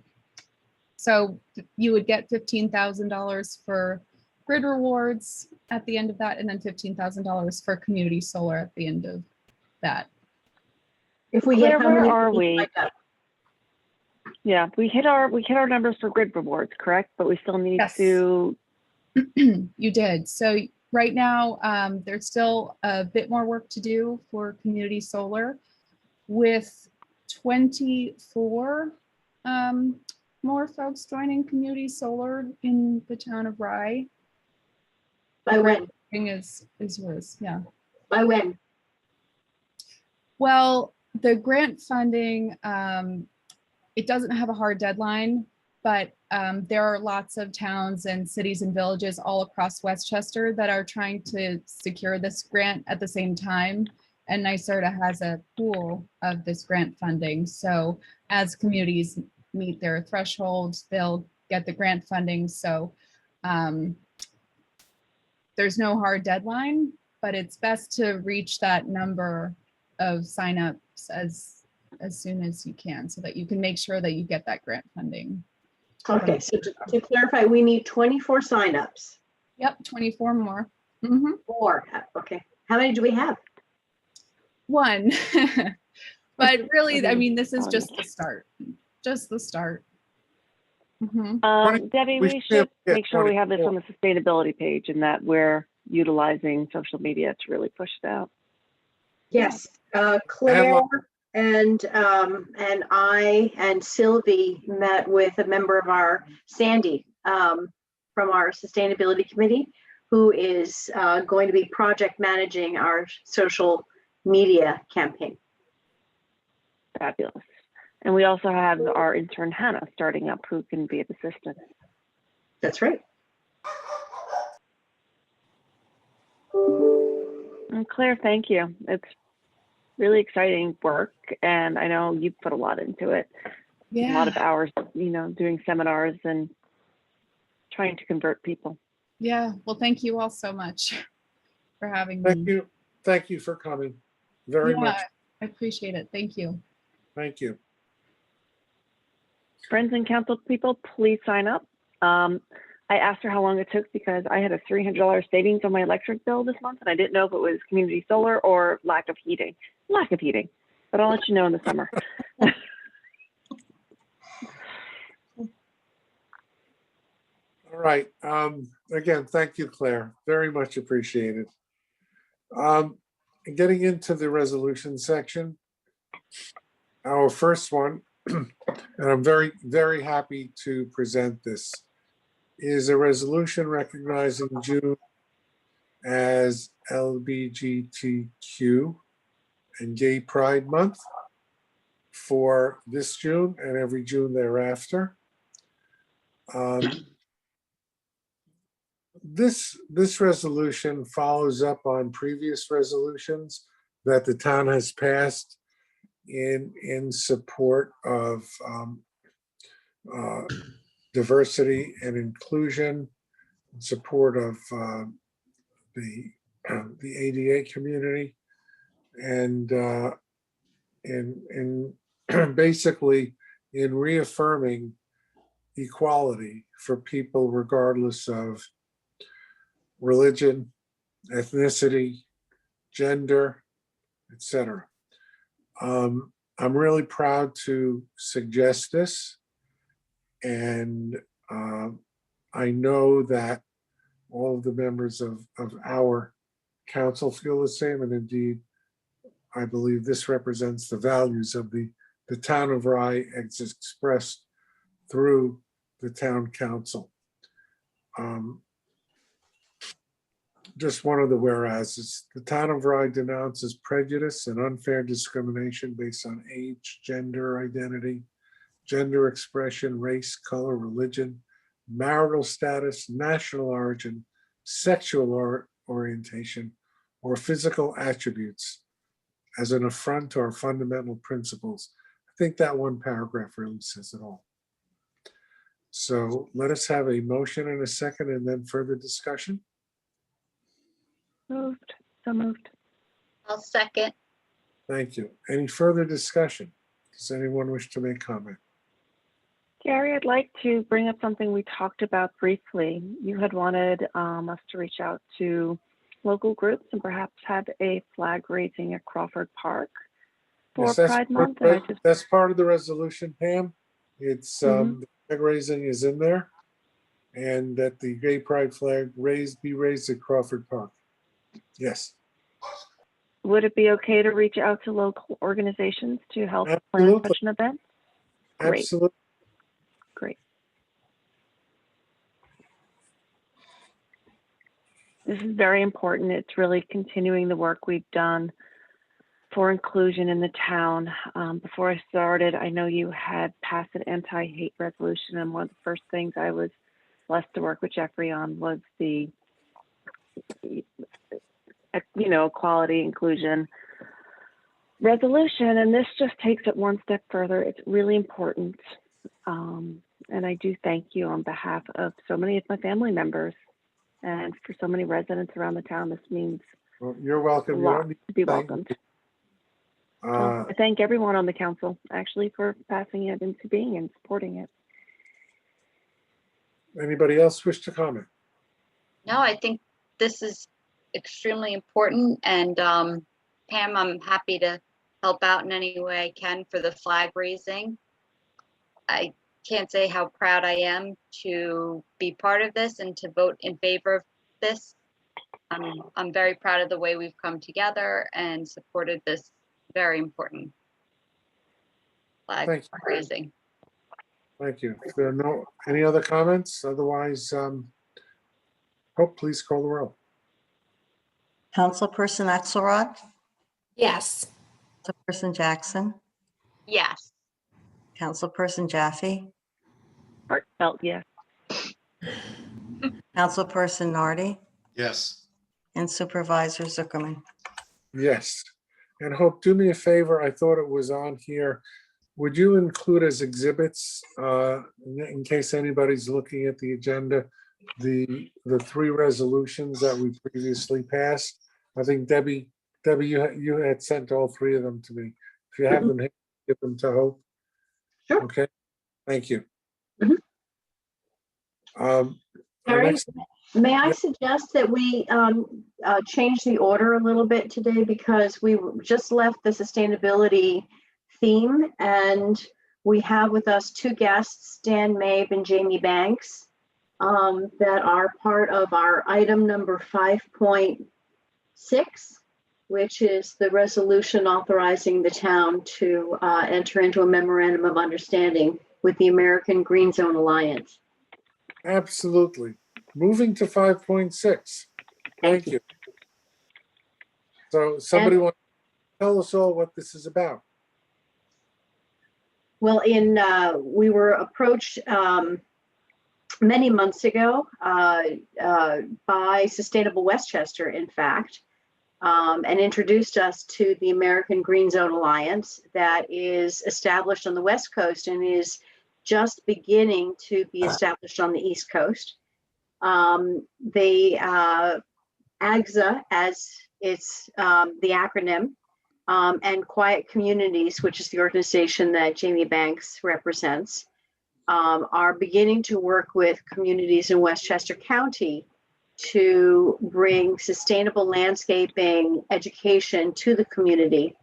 So you would get $15,000 for grid rewards at the end of that, and then $15,000 for community solar at the end of that. If we Claire, get how where many are people we? signed up. Yeah, we hit our numbers for grid rewards, correct? But we still need Yes. to. You did. So right now, there's still a bit more work to do for community solar with 24 more folks joining community solar in the town of Rye. By when? Is yours, yeah. By when? Well, the grant funding, it doesn't have a hard deadline, but there are lots of towns and cities and villages all across Westchester that are trying to secure this grant at the same time. And NYSERDA has a pool of this grant funding. So as communities meet their thresholds, they'll get the grant funding. So there's no hard deadline, but it's best to reach that number of signups as soon as you can so that you can make sure that you get that grant funding. Okay, so to clarify, we need 24 signups. Yep, 24 more. Mhm. 4, okay. How many do we have? One. But really, I mean, this is just the start. Just the start. Mhm. Debbie, we we should should get make sure we have this 24. on the sustainability page and that we're utilizing social media to really push it out. Yes, Claire and I and Sylvie met with a member of our, Sandy, from our sustainability committee, who is going to be project managing our social media campaign. Fabulous. And we also have our intern Hannah starting up who can be an assistant. That's right. And Claire, thank you. It's really exciting work. And I know you've put a lot into it. A lot of hours, doing seminars and trying to convert people. Yeah. Well, thank you all so much for having Thank me. you. Thank you for coming very much. I appreciate it. Thank you. Thank you. Friends and council people, please sign up. I asked her how long it took because I had a $300 savings on my electric bill this month, and I didn't know if it was community solar or lack of heating. Lack of heating, but I'll let you know in the summer. All right. Again, thank you, Claire. Very much appreciated. Getting into the resolution section, our first one, and I'm very, very happy to present this, is a resolution recognizing June as LGBTQ and Gay Pride Month for this June and every June thereafter. This resolution follows up on previous resolutions that the town has passed in support of diversity and inclusion, in support of the ADA community, and in basically in reaffirming equality for people regardless of religion, ethnicity, gender, etc. I'm really proud to suggest this, and I know that all of the members of our council feel the same, and indeed, I believe this represents the values of the town of Rye as expressed through the town council. Just one of the whereases, the town of Rye denounces prejudice and unfair discrimination based on age, gender identity, gender expression, race, color, religion, marital status, national origin, sexual orientation, or physical attributes as an affront to our fundamental principles. I think that one paragraph really says it all. So let us have a motion and a second and then further discussion. Moved. So moved. I'll second. Thank you. Any further discussion? Does anyone wish to make comment? Gary, I'd like to bring up something we talked about briefly. You had wanted us to reach out to local groups and perhaps have a flag raising at Crawford Park for Yes, that's Pride Month. And I just, that's part of the resolution, Pam. It's the flag raising is in there, and that the gay pride flag be raised at Crawford Park. Yes, would it be okay to reach out to local organizations to help plan absolutely. such an event? Great. Absolutely. Great. This is very important. It's really continuing the work we've done for inclusion in the town. Before I started, I know you had passed an anti-hate resolution, and one of the first things I was blessed to work with Jeffrey on was the, equality inclusion resolution, and this just takes it one step further. It's really important, and I do thank you on behalf of so many of my family members and for so many residents around the town. This means Well, you're welcome. a You lot don't need to be thank welcomed. me. I thank everyone on the council actually for passing it into being and supporting it. Anybody else wish to comment? No, I think this is extremely important, and Pam, I'm happy to help out in any way I can for the flag raising. I can't say how proud I am to be part of this and to vote in favor of this. I'm very proud of the way we've come together and supported this very important flag Thank you. raising. Thank you. If there are any other comments, otherwise, please call the roll. Councilperson Axelrod, Yes. Councilperson Jackson, Yes. Councilperson Jaffe, Heartfelt, yes. Councilperson Nardi, Yes. and Supervisor Zuckerman. Yes. And Hope, do me a favor. I thought it was on here. Would you include as exhibits, in case anybody's looking at the agenda, the three resolutions that we previously passed? I think Debbie, you had sent all three of them to me. If you have them, give them to Hope. Sure. Okay. Thank you. Mhm. Our Gary, next- may I suggest that we change the order a little bit today, because we just left the sustainability theme, and we have with us two guests, Dan Mabe and Jamie Banks, that are part of our item number 5.6, which is the resolution authorizing the town to enter into a memorandum of understanding with the American Green Zone Alliance. Absolutely. Moving to 5.6. Thank you. So somebody want to tell us all what this is about? Well, we were approached many months ago by Sustainable Westchester, in fact, and introduced us to the American Green Zone Alliance that is established on the West Coast and is just beginning to be established on the East Coast. AGSA, as it's the acronym, and Quiet Communities, which is the organization that Jamie Banks represents, are beginning to work with communities in Westchester County to bring sustainable landscaping education to the community,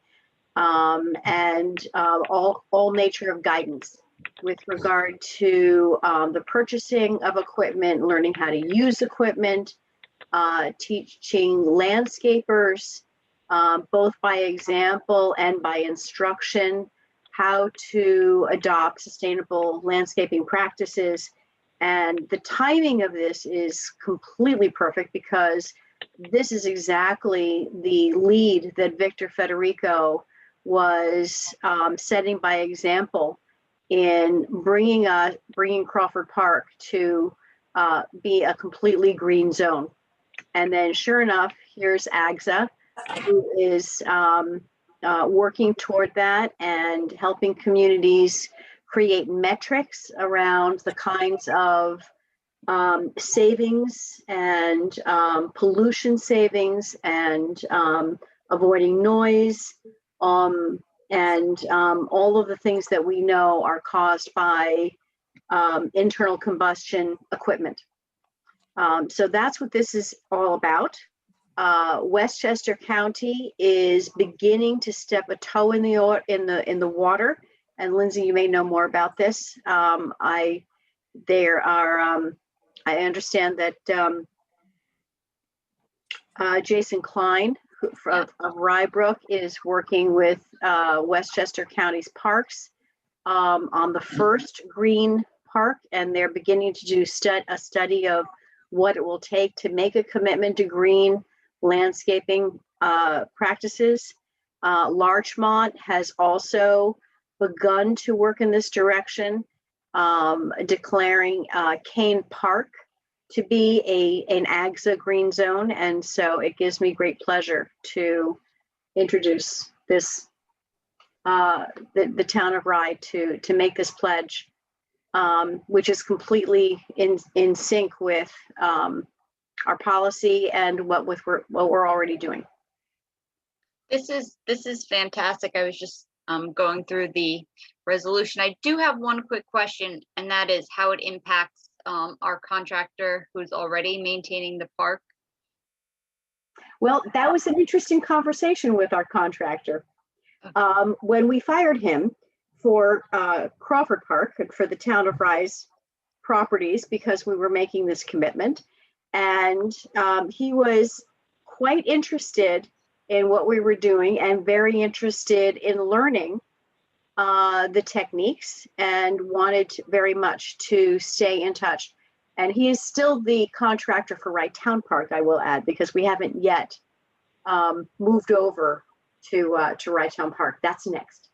and all nature of guidance. with regard to the purchasing of equipment, learning how to use equipment, teaching landscapers, both by example and by instruction, how to adopt sustainable landscaping practices. And the timing of this is completely perfect because this is exactly the lead that Victor Federico was setting by example in bringing Crawford Park to be a completely green zone. And then sure enough, here's AGSA, who is working toward that and helping communities create metrics around the kinds of savings and pollution savings and avoiding noise and all of the things that we know are caused by internal combustion equipment. So that's what this is all about. Westchester County is beginning to step a toe in the water, and Lindsay, you may know more about this. I understand that Jason Klein of Rybrook is working with Westchester County's parks on the first green park, and they're beginning to do a study of what it will take to make a commitment to green landscaping practices. Larchmont has also begun to work in this direction, declaring Kane Park to be an AGSA green zone. And so it gives me great pleasure to introduce this, the town of Rye to make this pledge, which is completely in sync with our policy and what we're already doing. This is fantastic. I was just going through the resolution. I do have one quick question, and that is how it impacts our contractor who's already maintaining the park. Well, that was an interesting conversation with our contractor. When we fired him for Crawford Park and for the town of Rye's properties, because we were making this commitment, and he was quite interested in what we were doing and very interested in learning the techniques and wanted very much to stay in touch. And he is still the contractor for Rye Town Park, I will add, because we haven't yet moved over to Rye Town Park. That's next.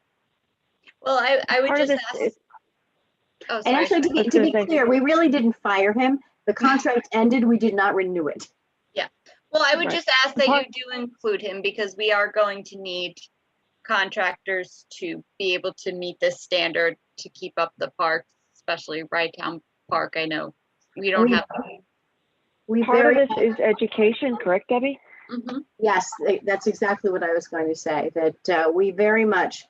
Well, I would Part of just this ask. is- Oh, And sorry. actually, to I was be gonna say- clear, we really didn't fire him. The contract ended. We did not renew it. Well, I would Right. just ask that Part- you do include him because we are going to need contractors to be able to meet this standard to keep up the parks, especially Rye Town Park. I know we don't have. Part of this is education, correct, Debbie? Mhm. Yes, that's exactly what I was going to say, that we very much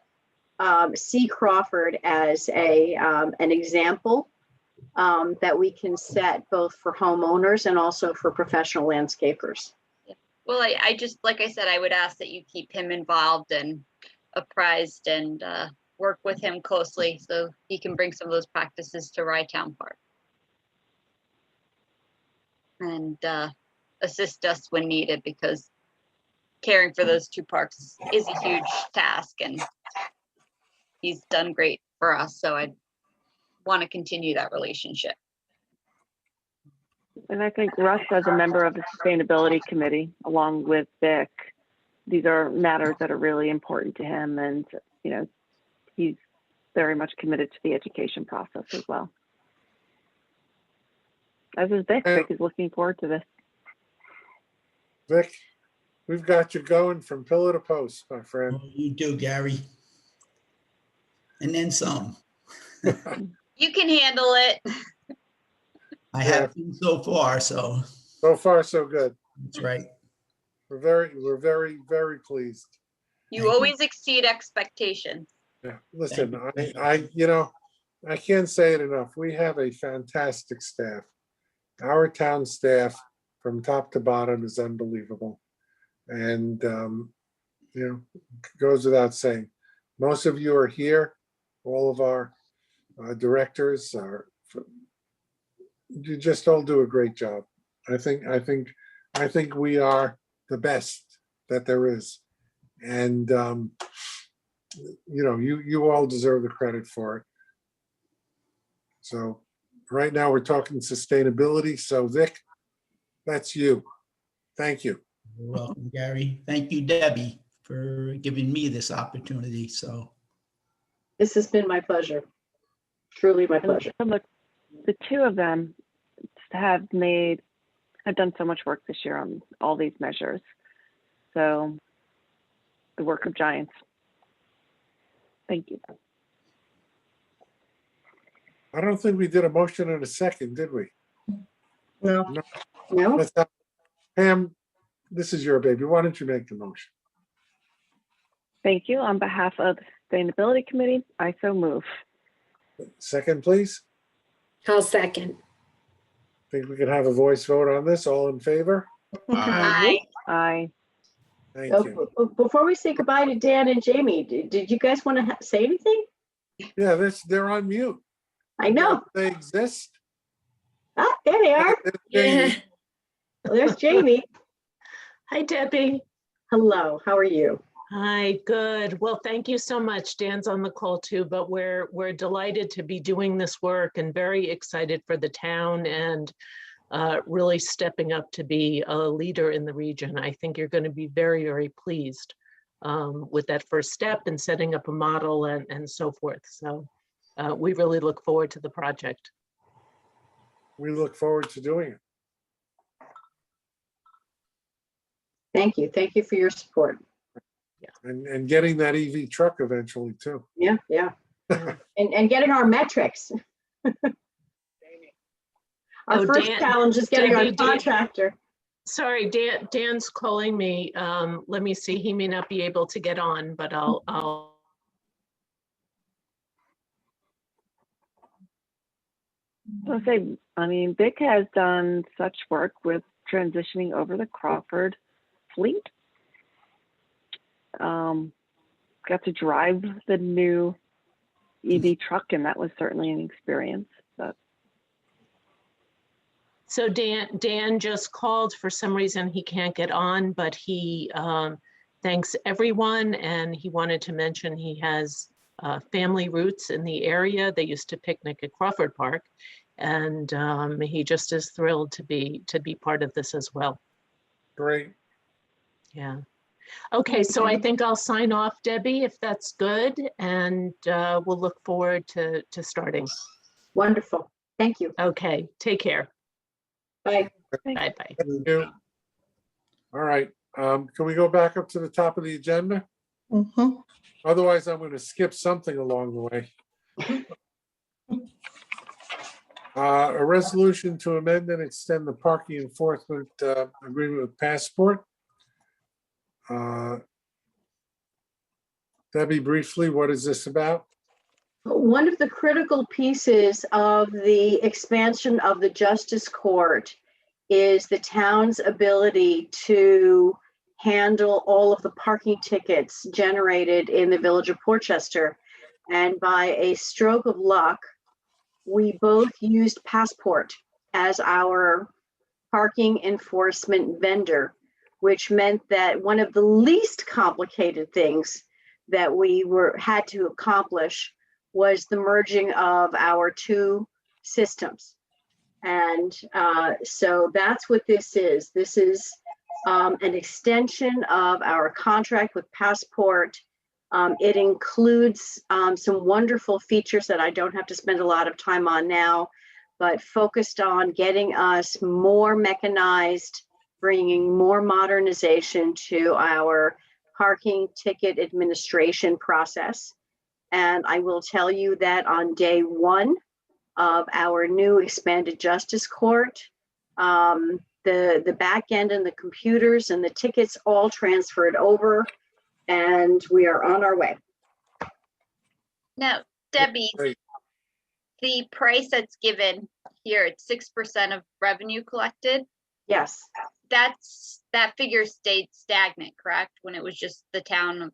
see Crawford as an example that we can set both for homeowners and also for professional landscapers. Well, I just, like I said, I would ask that you keep him involved and apprised and work with him closely so he can bring some of those practices to Rye Town Park. And assist us when needed, because caring for those two parks is a huge task, and he's done great for us. So I want to continue that relationship. And I think Russ, as a member of the Sustainability Committee, along with Vic, these are matters that are really important to him. And, you know, he's very much committed to the education process as well. As is Vic. Vic is looking forward to this. Vic, we've got you going from pillar to post, my friend. Oh, you do, Gary. And then some. You can handle it. I have been so far, so So far, so good. that's right. We're very, very pleased. You always exceed expectations. Yeah, listen, I can't say it enough. We have a fantastic staff. Our town staff from top to bottom is unbelievable. And, goes without saying. Most of you are here. All of our directors, you just all do a great job. I think we are the best that there is. And, you all deserve the credit for it. So right now we're talking sustainability. So Vic, that's you. Thank you. You're welcome, Gary. Thank you, Debbie, for giving me this opportunity. So, This has been my pleasure. Truly my And pleasure. the two of them have done so much work this year on all these measures. So the work of giants. Thank you. I don't think we did a motion in a second, did we? No. No? Let's have, Pam, this is your baby. Why don't you make the motion? Thank you. On behalf of the Sustainability Committee, I so move. Second, please. I'll second. Think we can have a voice vote on this. All in favor? Aye. Aye. Thank Oh, you. before we say goodbye to Dan and Jamie, did you guys want to say anything? Yeah, they're on mute. I know. They exist. Ah, there they are. Jamie. Well, there's Jamie. Hi, Debbie. Hello, how are you? Hi, good. Well, thank you so much. Dan's on the call too, but we're delighted to be doing this work and very excited for the town and really stepping up to be a leader in the region. I think you're going to be very, very pleased with that first step and setting up a model and so forth. So we really look forward to the project. We look forward to doing it. Thank you. Thank you for your support. And getting that EV truck eventually too. Yeah, yeah. and getting our metrics. Our Oh, first Dan- challenge is getting our Debbie, contractor. Sorry, Dan's calling me. Let me see. He may not be able to get on, but I'll. I'll say, Vic has done such work with transitioning over the Crawford fleet. Got to drive the new EV truck, and that was certainly an experience. But So Dan just called. For some reason he can't get on, but he thanks everyone, and he wanted to mention he has family roots in the area. They used to picnic at Crawford Park, and he just is thrilled to be part of this as well. Great. Yeah. Okay, so I think I'll sign off, Debbie, if that's good, and we'll look forward to starting. Wonderful. Thank you. Okay, take care. Bye. Bye-bye. Thank you. All right. Can we go back up to the top of the agenda? Mhm. Otherwise, I'm going to skip something along the way. A resolution to amend and extend the parking enforcement agreement with Passport. Debbie, briefly, what is this about? One of the critical pieces of the expansion of the Justice Court is the town's ability to handle all of the parking tickets generated in the village of Portchester. And by a stroke of luck, we both used Passport as our parking enforcement vendor, which meant that one of the least complicated things that we had to accomplish was the merging of our two systems. And so that's what this is. This is an extension of our contract with Passport. It includes some wonderful features that I don't have to spend a lot of time on now, but focused on getting us more mechanized, bringing more modernization to our parking ticket administration process. And I will tell you that on day one of our new expanded Justice Court, the back end and the computers and the tickets all transferred over, and we are on our way. Now, Debbie, Great. the price that's given here, it's 6% of revenue collected. Yes, That figure stayed stagnant, correct? When it was just the town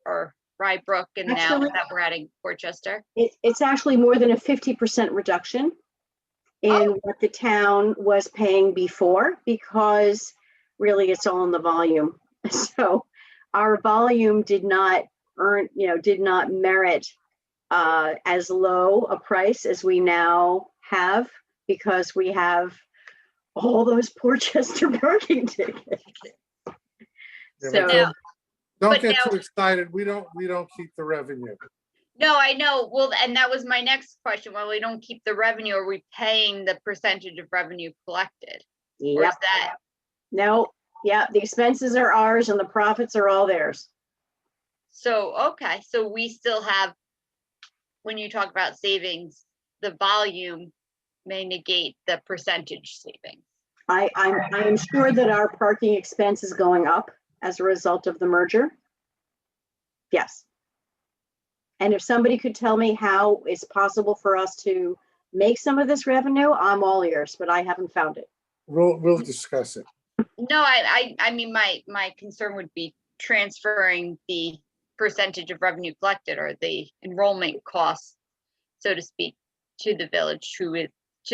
or Rybrook and now Actually- that we're adding Portchester? It's actually more than a 50% reduction in what the town was paying before, because really it's all in the volume. So our volume did not merit as low a price as we now have, because we have all those Portchester parking tickets. Yeah, So- but Now- don't but get now- too excited. We don't keep the revenue. No, I know. Well, and that was my next question. Well, we don't keep the revenue. Are we paying the percentage of revenue collected? Or is Yep. that, No, yeah, the expenses are ours and the profits are all theirs. so, okay, so we still have, when you talk about savings, the volume may negate the percentage savings. I am sure that our parking expense is going up as a result of the merger. Yes. And if somebody could tell me how it's possible for us to make some of this revenue, I'm all ears, but I haven't found it. We'll discuss it. No, I mean, my concern would be transferring the percentage of revenue collected or the enrollment costs, so to speak, to the village, to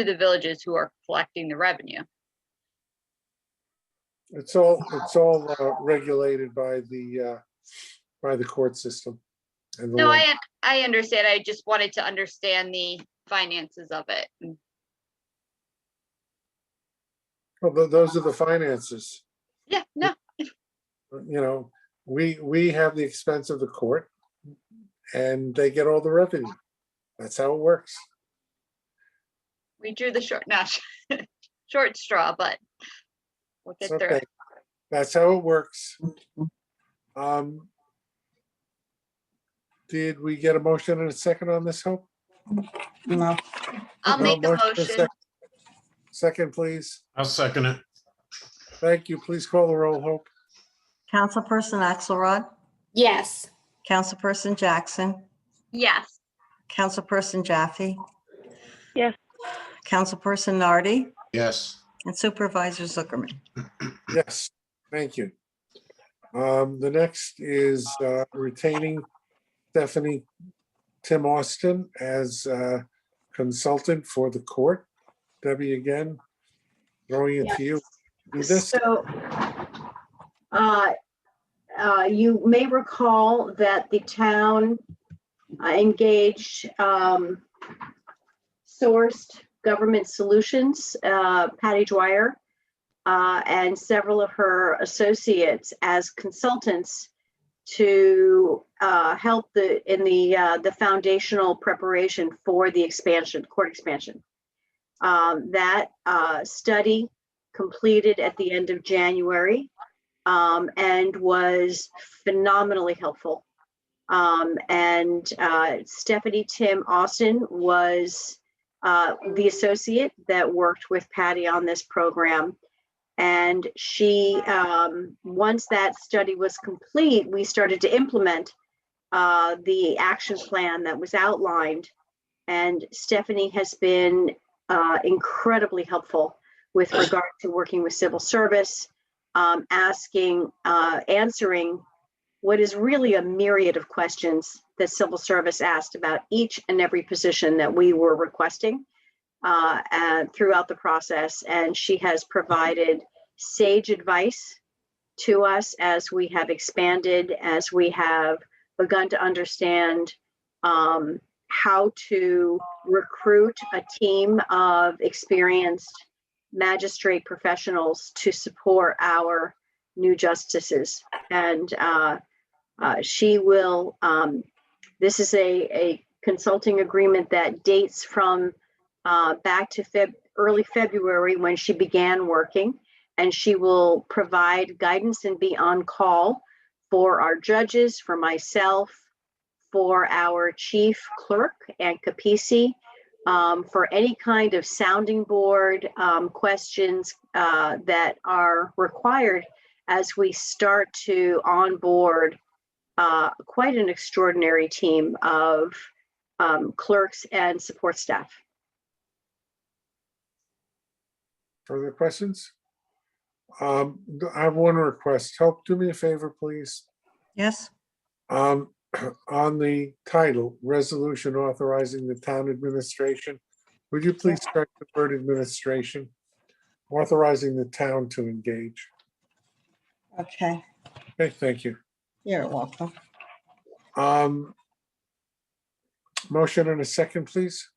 the villages who are collecting the revenue. It's all regulated by the court system. And the No, law. I understand. I just wanted to understand the finances of it. Well, those are the finances. Yeah, no, We have the expense of the court and they get all the revenue. That's how it works. we drew the short straw, but we'll It's get through okay. it. That's how it works. Did we get a motion and a second on this, Hope? No. I'll No, make a and motion. Second, please. I'll second it. Thank you. Please call the roll, Hope. Councilperson Axelrod, Yes. Councilperson Jackson, Yes, Councilperson Jaffe. Yes. Councilperson Nardi, Yes. and Supervisor Zuckerman. Yes, thank you. The next is retaining Stephanie Timm-Austin as consultant for the court. Debbie, again, throwing it to you. Do this. So, you may recall that the town engaged sourced government solutions, Patty Dwyer, and several of her associates as consultants to help in the foundational preparation for the court expansion. That study completed at the end of January and was phenomenally helpful. And Stephanie Timm-Austin was the associate that worked with Patty on this program. And she, once that study was complete, we started to implement the action plan that was outlined. And Stephanie has been incredibly helpful with regard to working with civil service, answering what is really a myriad of questions that civil service asked about each and every position that we were requesting and throughout the process. And she has provided sage advice to us as we have expanded, as we have begun to understand how to recruit a team of experienced magistrate professionals to support our new justices. And she will, this is a consulting agreement that dates from back to early February when she began working, and she will provide guidance and be on call for our judges, for myself, for our chief clerk and Capisi, for any kind of sounding board questions that are required as we start to onboard quite an extraordinary team of clerks and support staff. Further questions? I have one request. Help, do me a favor, please. Yes, on the title, resolution authorizing the town administration, would you please strike the word administration? Authorizing the town to engage. Okay, Okay, thank you. you're welcome. Motion and a second, please.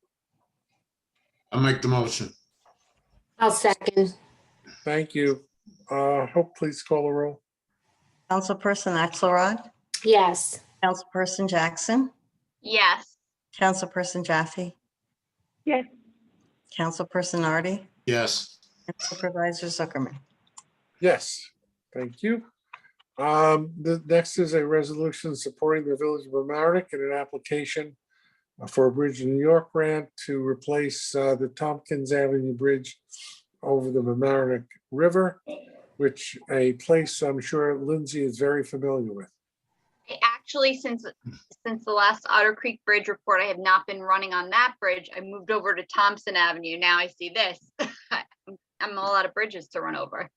I'll make the motion. I'll second. Thank you. Hope, please call the roll. Councilperson Axelrod, Yes. Councilperson Jackson, Yes. Councilperson Jaffe, Yes. Councilperson Nardi, Yes. and Supervisor Zuckerman. Yes, thank you. The next is a resolution supporting the Village of Mamaroneck in an application for a Bridge in New York grant to replace the Tompkins Avenue Bridge over the Mamaroneck River, which a place I'm sure Lindsay is very familiar with. Actually, since the last Otter Creek Bridge report, I have not been running on that bridge. I moved over to Thompson Avenue. Now I see this. I'm all out of bridges to run over.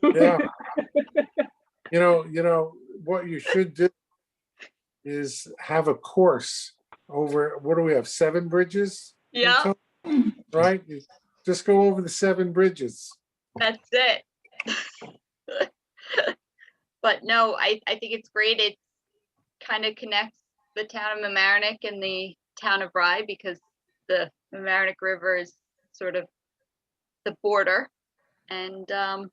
Yeah. You know, what you should do is have a course over, what do we have, 7 bridges? Yeah, Right? You just go over the 7 bridges. that's it. But no, I think it's great. It kind of connects the town of Mamaroneck and the town of Rye, because the Mamaroneck River is sort of the border. And I've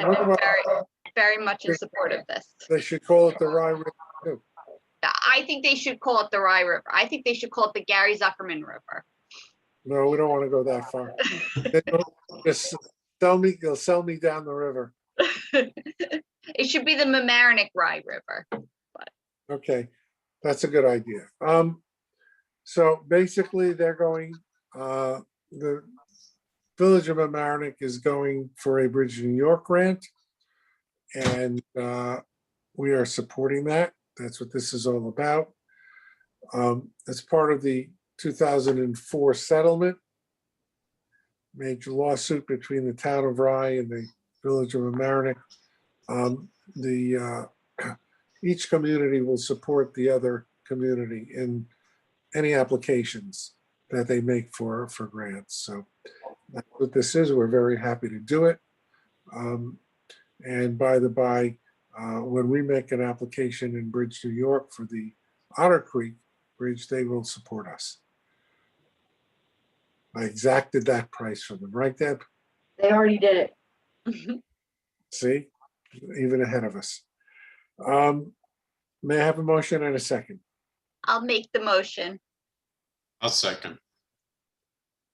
been very much in support of this. They should call it the Rye River too. I think they should call it the Rye River. I think they should call it the Gary Zuckerman River. No, we don't want to go that far. Just they'll sell me down the river. It should be the Mamaroneck Rye River. Okay, that's a good idea. So basically they're going, the Village of Mamaroneck is going for a Bridge in New York grant. And we are supporting that. That's what this is all about. As part of the 2004 settlement, major lawsuit between the town of Rye and the Village of Mamaroneck, each community will support the other community in any applications that they make for grants. So that's what this is. We're very happy to do it. And by the by, when we make an application in Bridge, New York for the Otter Creek Bridge, they will support us. I exacted that price from them, right, Deb? They already did it. See, even ahead of us. May I have a motion and a second? I'll make the motion. I'll second.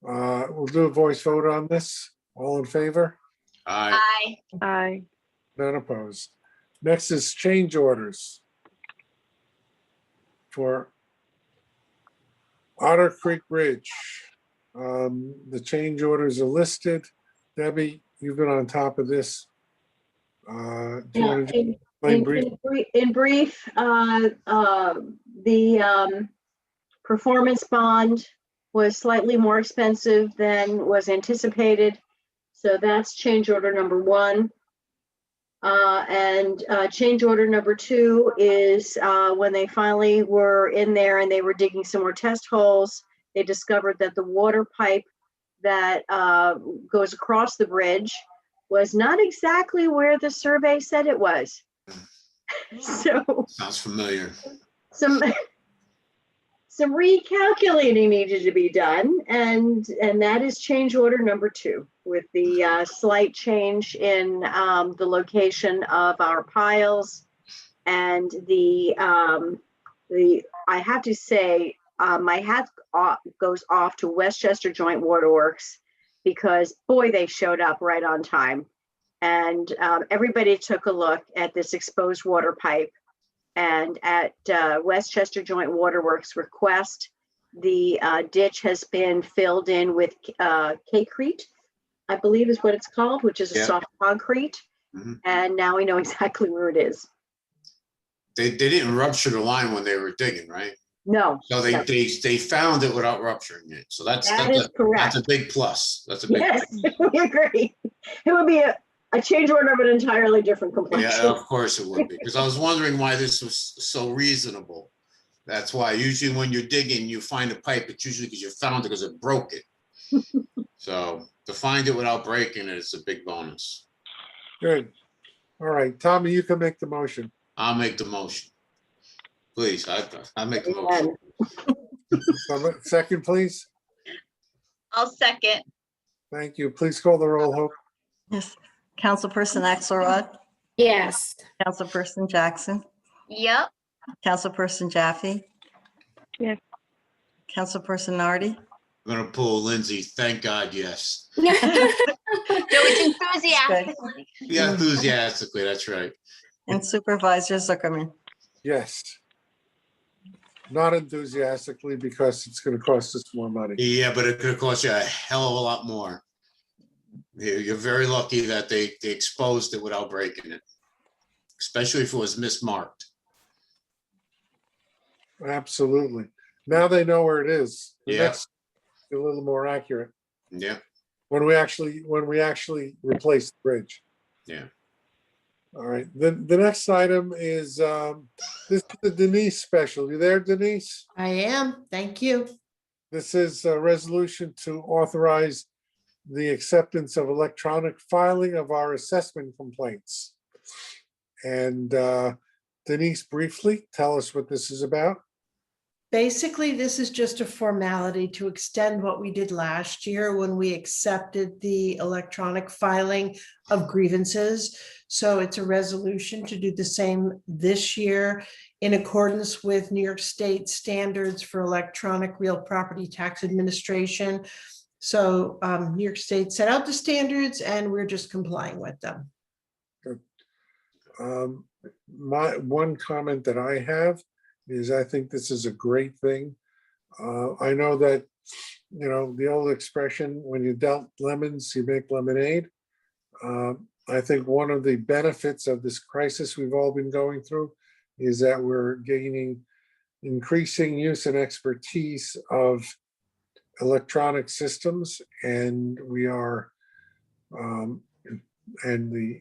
We'll do a voice vote on this. All in favor? Aye. Aye. Aye. None opposed. Next is change orders for Otter Creek Bridge. The change orders are listed. Debbie, you've been on top of this. Do you want to explain briefly? In brief, the performance bond was slightly more expensive than was anticipated. So that's change order number 1. And change order number 2 is when they finally were in there and they were digging some more test holes, they discovered that the water pipe that goes across the bridge was not exactly where the survey said it was. So Sounds familiar. some recalculating needed to be done, and that is change order number 2, with the slight change in the location of our piles, and the I have to say my hat goes off to Westchester Joint Waterworks, because boy, they showed up right on time, and everybody took a look at this exposed water pipe. And at Westchester Joint Waterworks request, the ditch has been filled in with K-crete, I believe is what it's called, which is a soft concrete. Mhm. And now we know exactly where it is. They didn't rupture the line when they were digging, right? No. So no. they found it without rupturing it. So That is correct. that's a big plus. That's a big Yes, we agree. It would be a change order of an entirely different Yeah, complexion. of course it would be, because I was wondering why this was so reasonable. That's why usually when you're digging, you find a pipe, it's usually because you found it because it broke it. So to find it without breaking it, it's a big bonus. Good. All right, Tommy, you can make the motion. I'll make the motion. Please, I make the motion. Second, please. I'll second. Thank you. Please call the roll, Hope. Yes. Councilperson Axelrod, Yes. Councilperson Jackson, Yep. Councilperson Jaffe. Yes. Councilperson Nardi, I'm gonna pull Lindsay. Thank God, yes. Do it enthusiastically. Yeah, enthusiastically, that's right. and Supervisor Zuckerman. Yes. Not enthusiastically because it's going to cost us more money. Yeah, but it could have cost you a hell of a lot more. You're very lucky that they exposed it without breaking it, especially if it was mismarked. Absolutely. Now they know where it is. The Yeah. next a little more accurate Yeah, when we actually replace the bridge. yeah. All right. The next item is this is the Denise special. You there, Denise? I am. Thank you. This is a resolution to authorize the acceptance of electronic filing of our assessment complaints. And Denise, briefly, tell us what this is about. Basically, this is just a formality to extend what we did last year when we accepted the electronic filing of grievances. So it's a resolution to do the same this year in accordance with New York State standards for electronic real property tax administration. So New York State set out the standards and we're just complying with them. My one comment that I have is I think this is a great thing. I know that, you know, the old expression, when you dealt lemons, you make lemonade. I think one of the benefits of this crisis we've all been going through is that we're gaining increasing use and expertise of electronic systems, and we are, and the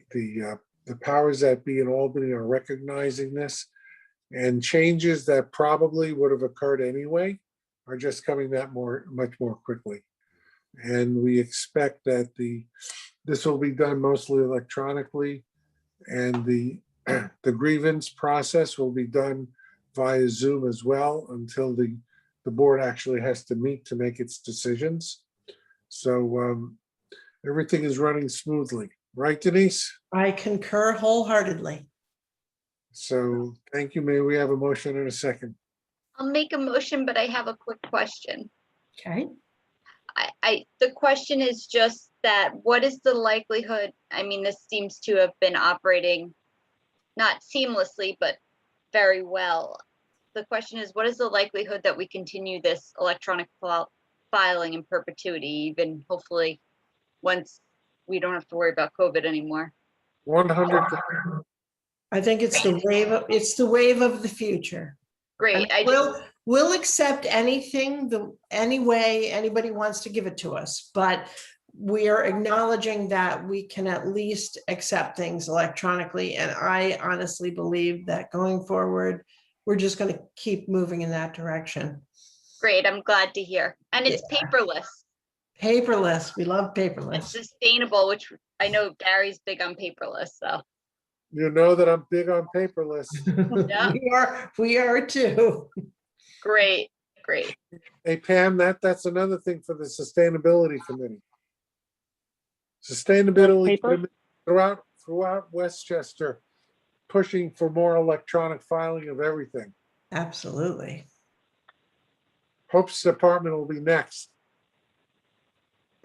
powers that be in Albany are recognizing this, and changes that probably would have occurred anyway are just coming that much more quickly. And we expect that this will be done mostly electronically, and the grievance process will be done via Zoom as well until the board actually has to meet to make its decisions. So everything is running smoothly, right, Denise? I concur wholeheartedly. So thank you. May we have a motion and a second? I'll make a motion, but I have a quick question. Okay. The question is just that, what is the likelihood? I mean, this seems to have been operating not seamlessly, but very well. The question is, what is the likelihood that we continue this electronic filing in perpetuity, even hopefully once we don't have to worry about COVID anymore? 100%. I think it's the wave of the future. Great. We'll accept anything, any way anybody wants to give it to us, but we are acknowledging that we can at least accept things electronically. And I honestly believe that going forward, we're just going to keep moving in that direction. Great. I'm glad to hear. And it's paperless. Paperless. We love paperless. It's sustainable, which I know Gary's big on paperless. So You know that I'm big on paperless. yeah. We are too. Great. Great. Hey, Pam, that's another thing for the Sustainability Committee. Sustainability Committee throughout Westchester, pushing for more electronic filing of everything. Absolutely. Hope's department will be next.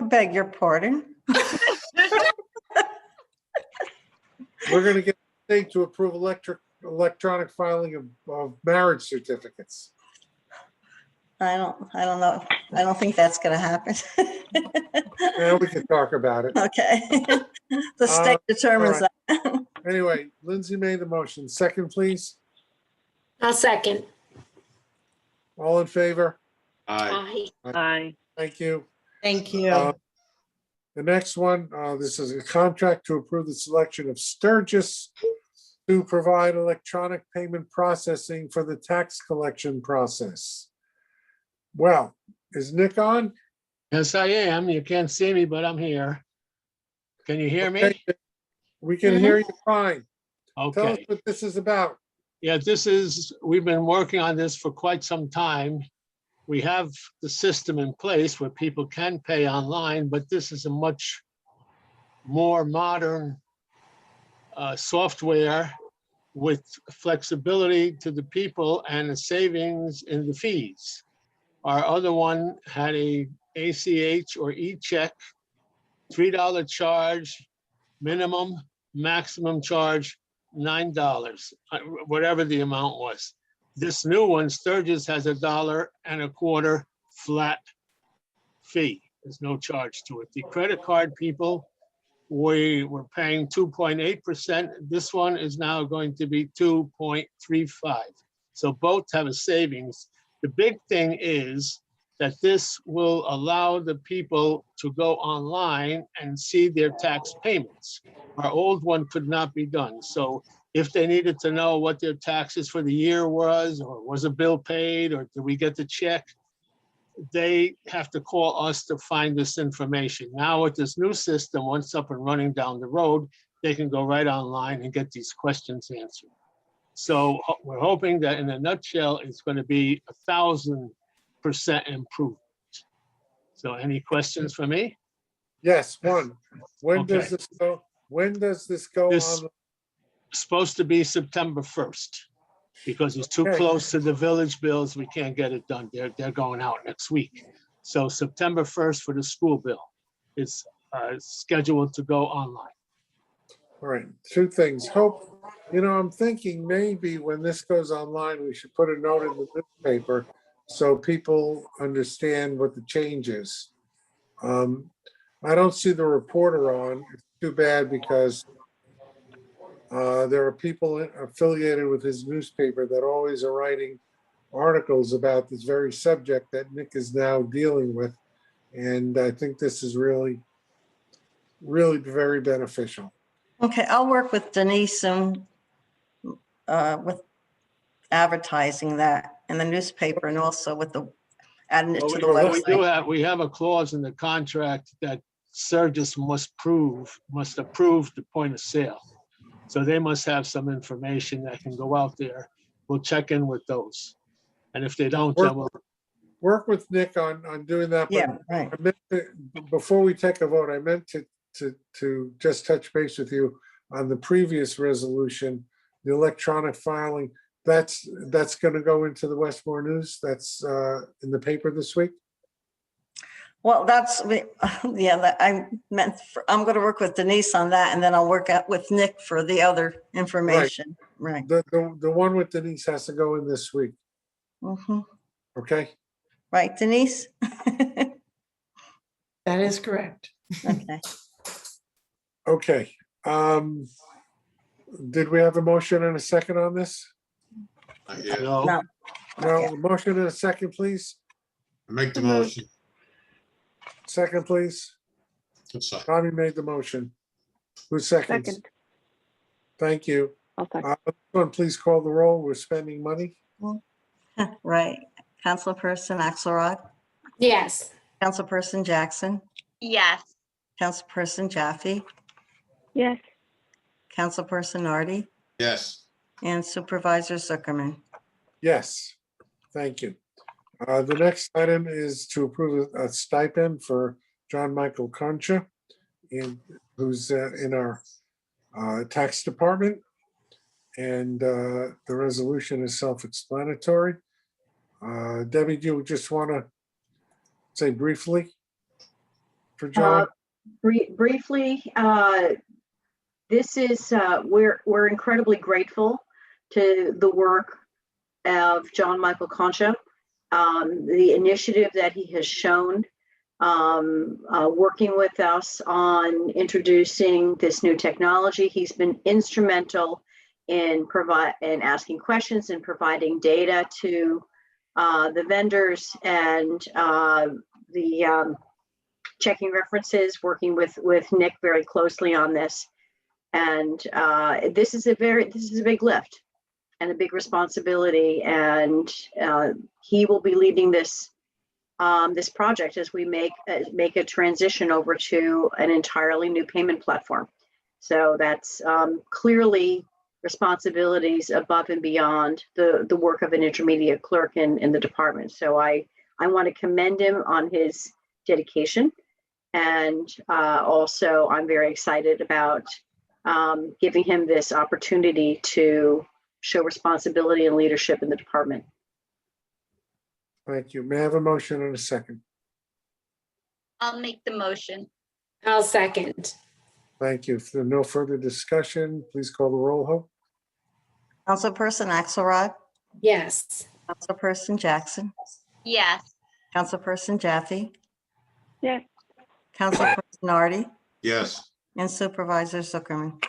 I beg your pardon. We're going to get the state to approve electronic filing of marriage certificates. I don't know. I don't think that's going to happen. Yeah, we can talk about it. Okay. The state determines right. that. Anyway, Lindsay made the motion. Second, please. I'll second. All in favor? Aye. Aye. Aye. Thank you. Thank you. The next one, this is a contract to approve the selection of Sturgis to provide electronic payment processing for the tax collection process. Well, is Nick on? Yes, I am. You can't see me, but I'm here. Can you hear me? Okay, we can hear you fine. Tell us Okay. what this is about. Yeah, we've been working on this for quite some time. We have the system in place where people can pay online, but this is a much more modern software with flexibility to the people and a savings in the fees. Our other one had a ACH or e-check, $3 charge, minimum, maximum charge, $9, whatever the amount was. This new one, Sturgis, has $1.25 flat fee. There's no charge to it. The credit card people, we were paying 2.8%. This one is now going to be 2.35. So both have a savings. The big thing is that this will allow the people to go online and see their tax payments. Our old one could not be done. So if they needed to know what their taxes for the year was, or was a bill paid, or did we get the check, they have to call us to find this information. Now with this new system, once up and running down the road, they can go right online and get these questions answered. So we're hoping that in a nutshell, it's going to be 1,000% improvement. So any questions for me? Yes, one. When Okay. does this go? When does this go This on? supposed to be September 1st, because it's too Okay. close to the village bills. We can't get it done. They're going out next week. So September 1st for the school bill is scheduled to go online. All right, two things. Hope, I'm thinking maybe when this goes online, we should put a note in the newspaper so people understand what the change is. I don't see the reporter on. It's too bad because there are people affiliated with his newspaper that always are writing articles about this very subject that Nick is now dealing with. And I think this is really, really very beneficial. Okay, I'll work with Denise and with advertising that in the newspaper and also with the adding it Well, to the we website. we have a clause in the contract that Sturgis must approve the point of sale. So they must have some information that can go out there. We'll check in with those. And if they don't, then we'll. Work with Nick on doing that. But Yeah, right. I meant to, before we take a vote, I meant to just touch base with you on the previous resolution, the electronic filing. That's going to go into the Westmore News. That's in the paper this week. Well, I meant, I'm going to work with Denise on that, and then I'll work out with Nick for the other information. Right. The one with Denise has to go in this week. Mhm. Okay. Right, Denise? That is correct. Okay. Okay. Did we have a motion and a second on this? Yeah, No, No. No, a motion and a second, please. I make the motion. Second, please. Sorry. Tommy made the motion. Who seconds? Second. Thank you. I'll second. Someone please call the roll. We're spending money. Right. Councilperson Axelrod, Yes. Councilperson Jackson, Yes. Councilperson Jaffe, Yes. Councilperson Nardi, Yes, and Supervisor Zuckerman. Yes, thank you. The next item is to approve a stipend for John Michael Concha, who's in our tax department. And the resolution is self-explanatory. Debbie, do you just want to say briefly for John? Briefly, this is, we're incredibly grateful to the work of John Michael Concha, the initiative that he has shown, working with us on introducing this new technology. He's been instrumental in asking questions and providing data to the vendors and the checking references, working with Nick very closely on this. And this is a big lift and a big responsibility. And he will be leading this this project as we make a transition over to an entirely new payment platform. So that's clearly responsibilities above and beyond the work of an intermediate clerk in the department. So I want to commend him on his dedication. And also I'm very excited about giving him this opportunity to show responsibility and leadership in the department. Thank you. May I have a motion and a second? I'll make the motion. I'll second. Thank you. If there's no further discussion, please call the roll, Hope. Councilperson Axelrod, Yes. Councilperson Jackson, Yes. Councilperson Jaffe, Yes. Councilperson Nardi, Yes. and Supervisor Zuckerman.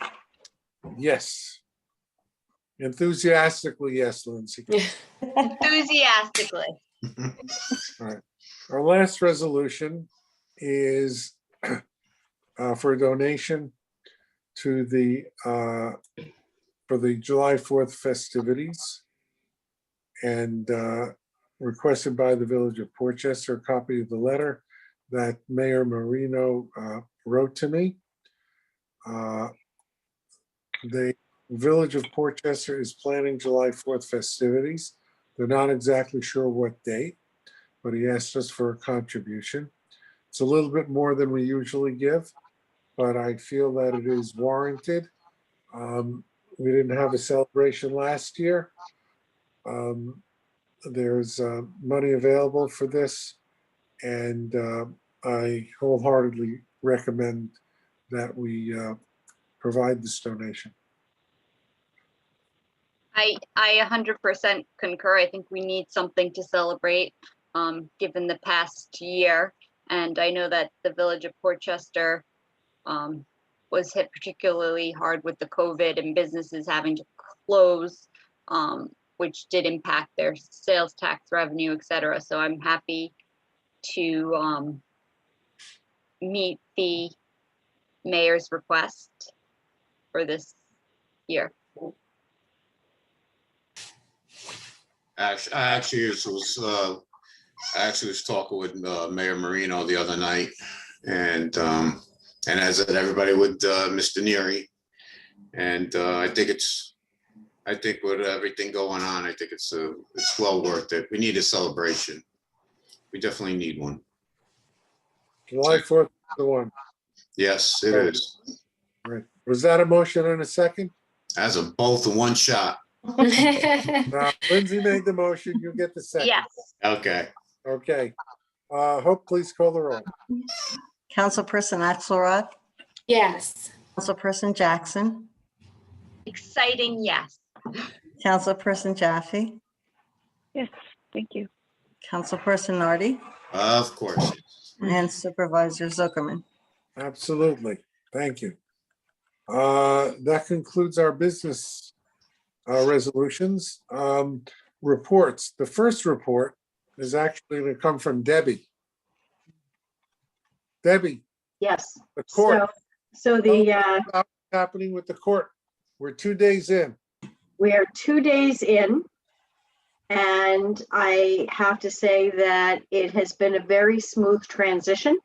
Yes. Enthusiastically, yes, Lindsay. Enthusiastically. All right. Our last resolution is for a donation to the for the July 4th festivities, and requested by the Village of Portchester. A copy of the letter that Mayor Marino wrote to me. The Village of Portchester is planning July 4th festivities. They're not exactly sure what date, but he asked us for a contribution. It's a little bit more than we usually give, but I feel that it is warranted. We didn't have a celebration last year. There's money available for this, and I wholeheartedly recommend that we provide this donation. I 100% concur. I think we need something to celebrate, given the past year. And I know that the Village of Portchester was hit particularly hard with the COVID and businesses having to close, which did impact their sales tax revenue, et cetera. So I'm happy to meet the mayor's request for this year. I actually was talking with Mayor Marino the other night, and as did everybody with Mr. Neary, and I think with everything going on, I think it's well worth it. We need a celebration. We definitely need one. July 4th, the one. Yes, it is. All right. Was that a motion and a second? As a both in one shot. Lindsay made the motion. You get the second. Yes. Okay. Okay. Hope, please call the roll. Councilperson Axelrod, Yes. Councilperson Jackson, Exciting, yes. Councilperson Jaffe, Yes. Thank you. Councilperson Nardi, Of course. and Supervisor Zuckerman. Absolutely. Thank you. That concludes our business resolutions. Reports. The first report is actually going to come from Debbie. Debbie, Yes. the court. So What's happening with the court? We're 2 days in. we are 2 days in, and I have to say that it has been a very smooth transition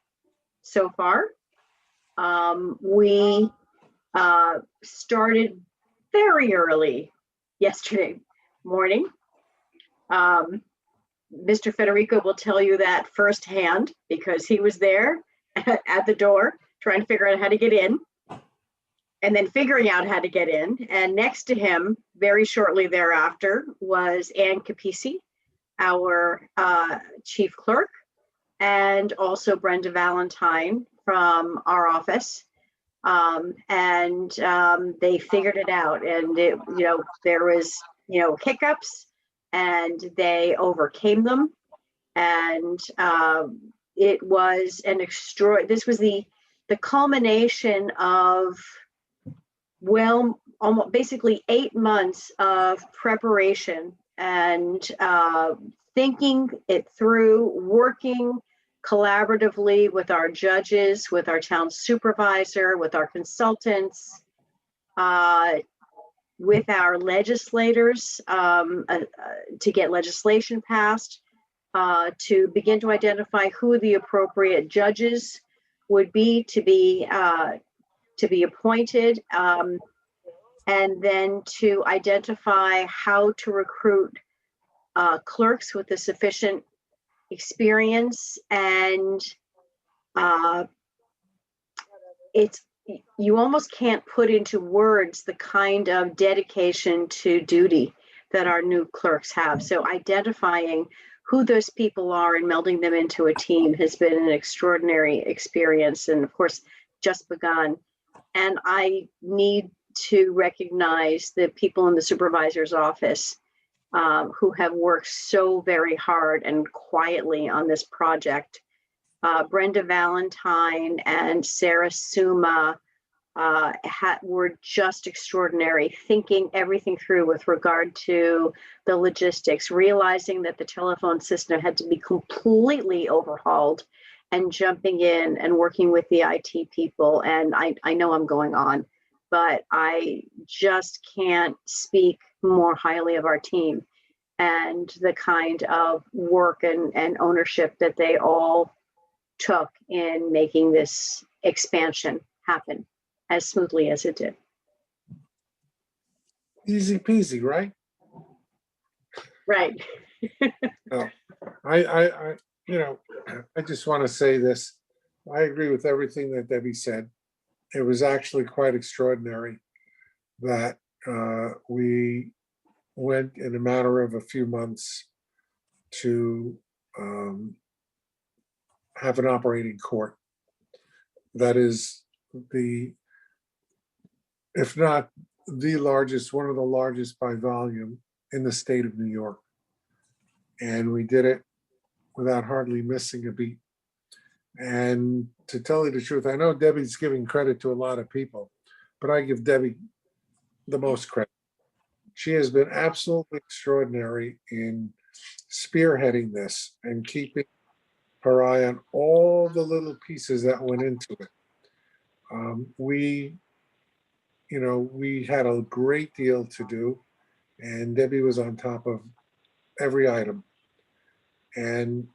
so far. We started very early yesterday morning. Mr. Federico will tell you that firsthand because he was there at the door trying to figure out how to get in, and then figuring out how to get in. And next to him, very shortly thereafter, was Ann Capisi, our chief clerk, and also Brenda Valentine from our office. They figured it out, and there was hiccups, and they overcame them, and it was an this was the culmination of almost basically 8 months of preparation and thinking it through, working collaboratively with our judges, with our town supervisor, with our consultants, with our legislators to get legislation passed, to begin to identify who the appropriate judges would be to be appointed, and then to identify how to recruit clerks with the sufficient experience. And you almost can't put into words the kind of dedication to duty that our new clerks have. So identifying who those people are and melding them into a team has been an extraordinary experience, and of course just begun. And I need to recognize the people in the supervisor's office who have worked so very hard and quietly on this project. Brenda Valentine and Sarah Suma were just extraordinary, thinking everything through with regard to the logistics, realizing that the telephone system had to be completely overhauled, and jumping in and working with the IT people. And I know I'm going on, but I just can't speak more highly of our team and the kind of work and ownership that they all took in making this expansion happen as smoothly as it did. Easy peasy, right? Right. No, I I just want to say this. I agree with everything that Debbie said. It was actually quite extraordinary that we went in a matter of a few months to have an operating court. That is if not the largest, one of the largest by volume in the state of New York. And we did it without hardly missing a beat. And to tell you the truth, I know Debbie's giving credit to a lot of people, but I give Debbie the most credit. She has been absolutely extraordinary in spearheading this and keeping her eye on all the little pieces that went into it. We had a great deal to do, and Debbie was on top of every item. And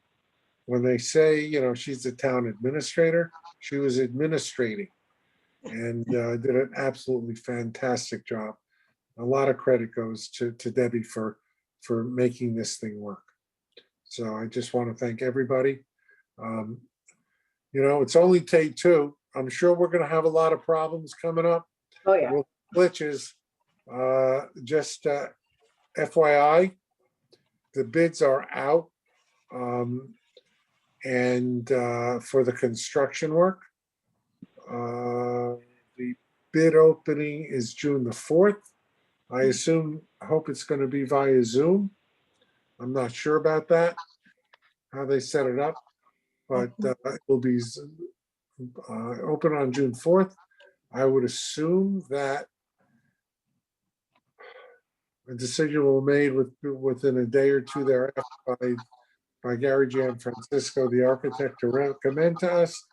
when they say, she's the town administrator, she was administrating and did an absolutely fantastic job. A lot of credit goes to Debbie for making this thing work. So I just want to thank everybody. It's only day 2. I'm sure we're going to have a lot of problems coming up. Oh yeah. With glitches. Just FYI, the bids are out. And for the construction work, the bid opening is June the 4th. I hope it's going to be via Zoom. I'm not sure about that, how they set it up, but it will be open on June 4th. I would assume that a decision will be made within a day or two thereafter by Gary Gianfrancisco, the architect, to recommend to us.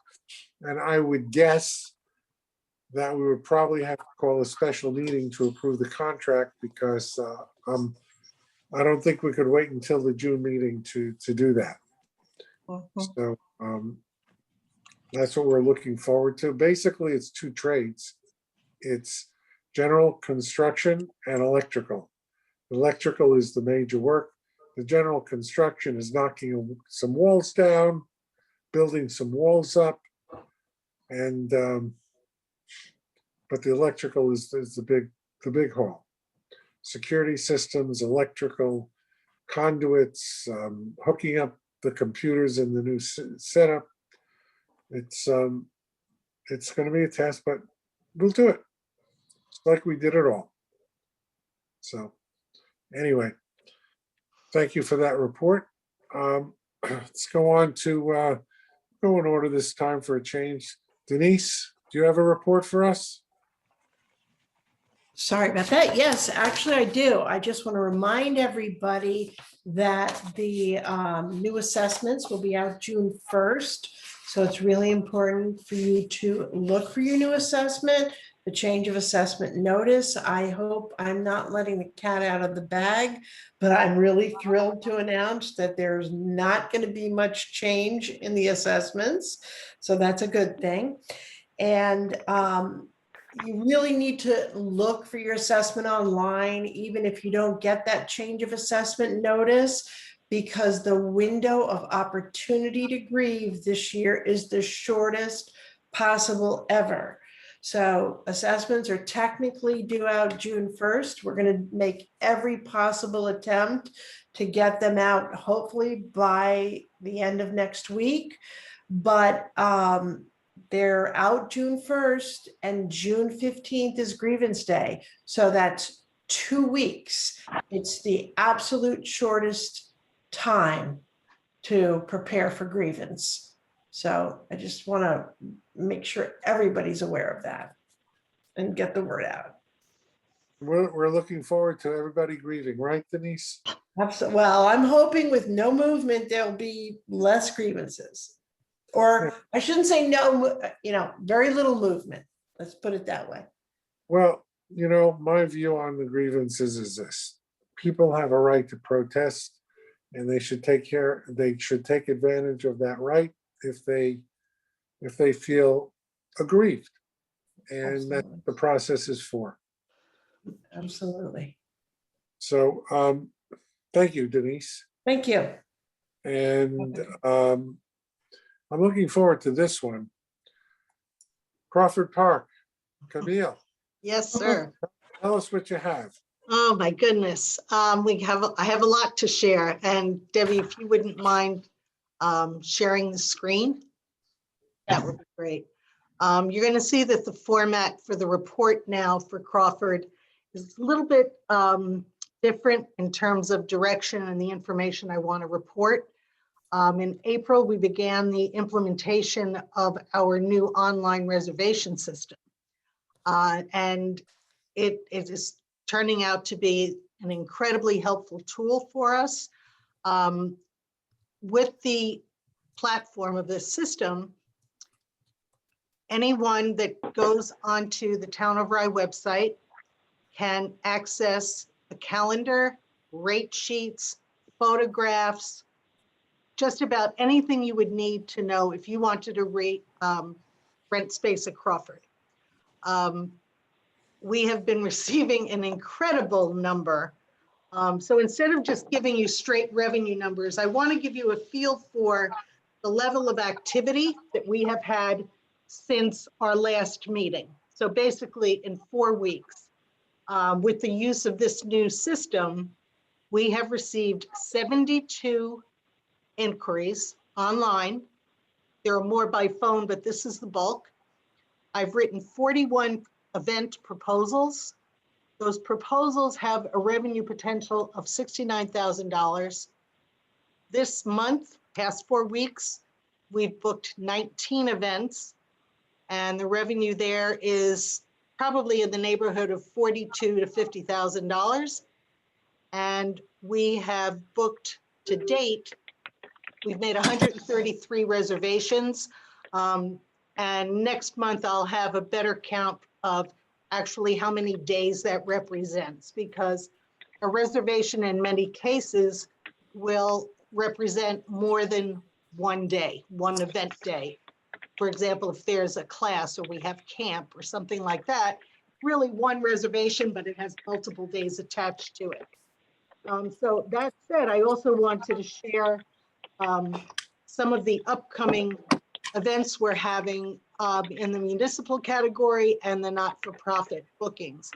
And I would guess that we would probably have to call a special meeting to approve the contract, because I don't think we could wait until the June meeting to do that. So that's what we're looking forward to. Basically, it's 2 trades. It's general construction and electrical. Electrical is the major work. The general construction is knocking some walls down, building some walls up, and but the electrical is the big haul. Security systems, electrical conduits, hooking up the computers in the new setup. It's going to be a test, but we'll do it. It's like we did it all. So anyway, thank you for that report. Let's go on to go in order this time for a change. Denise, do you have a report for us? Sorry about that. Yes, actually I do. I just want to remind everybody that the new assessments will be out June 1st. So it's really important for you to look for your new assessment, the change of assessment notice. I hope I'm not letting the cat out of the bag, but I'm really thrilled to announce that there's not going to be much change in the assessments. So that's a good thing. And you really need to look for your assessment online, even if you don't get that change of assessment notice, because the window of opportunity to grieve this year is the shortest possible ever. So assessments are technically due out June 1st. We're going to make every possible attempt to get them out, hopefully by the end of next week. But they're out June 1st and June 15th is grievance day. So that's 2 weeks. It's the absolute shortest time to prepare for grievance. So I just want to make sure everybody's aware of that and get the word out. We're looking forward to everybody grieving, right, Denise? Absolutely. Well, I'm hoping with no movement, there'll be less grievances. Or I shouldn't say no, very little movement. Let's put it that way. Well, my view on the grievances is this. People have a right to protest and they should take advantage of that right if they feel aggrieved. And that's what the process is for. Absolutely. So thank you, Denise. Thank you. And I'm looking forward to this one. Crawford Park, Camille. Yes, sir. Tell us what you have. Oh, my goodness. I have a lot to share. And Debbie, if you wouldn't mind sharing the screen, that would be great. You're going to see that the format for the report now for Crawford is a little bit different in terms of direction and the information I want to report. In April, we began the implementation of our new online reservation system. And it is turning out to be an incredibly helpful tool for us. With the platform of this system, anyone that goes onto the Town of Rye website can access a calendar, rate sheets, photographs, just about anything you would need to know if you wanted to rent space at Crawford. We have been receiving an incredible number. So instead of just giving you straight revenue numbers, I want to give you a feel for the level of activity that we have had since our last meeting. So basically in 4 weeks, with the use of this new system, we have received 72 inquiries online. There are more by phone, but this is the bulk. I've written 41 event proposals. Those proposals have a revenue potential of $69,000. This month, past 4 weeks, we've booked 19 events, and the revenue there is probably in the neighborhood of $42,000 to $50,000. And we have booked to date, we've made 133 reservations. And next month, I'll have a better count of actually how many days that represents, because a reservation in many cases will represent more than 1 day, one event day. For example, if there's a class or we have camp or something like that, really one reservation, but it has multiple days attached to it. So that said, I also wanted to share some of the upcoming events we're having in the municipal category and the not-for-profit bookings.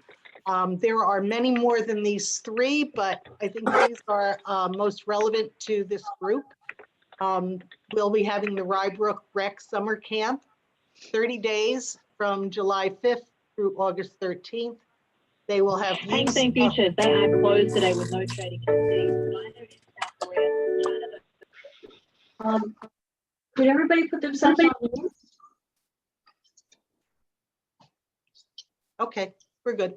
There are many more than these 3, but I think these are most relevant to this group. We'll be having the Rybrook Rec Summer Camp, 30 days from July 5th through August 13th. They will have Hey, St. Beaches, they are closed today with no trading in the could everybody put themselves on mute? Okay, we're good.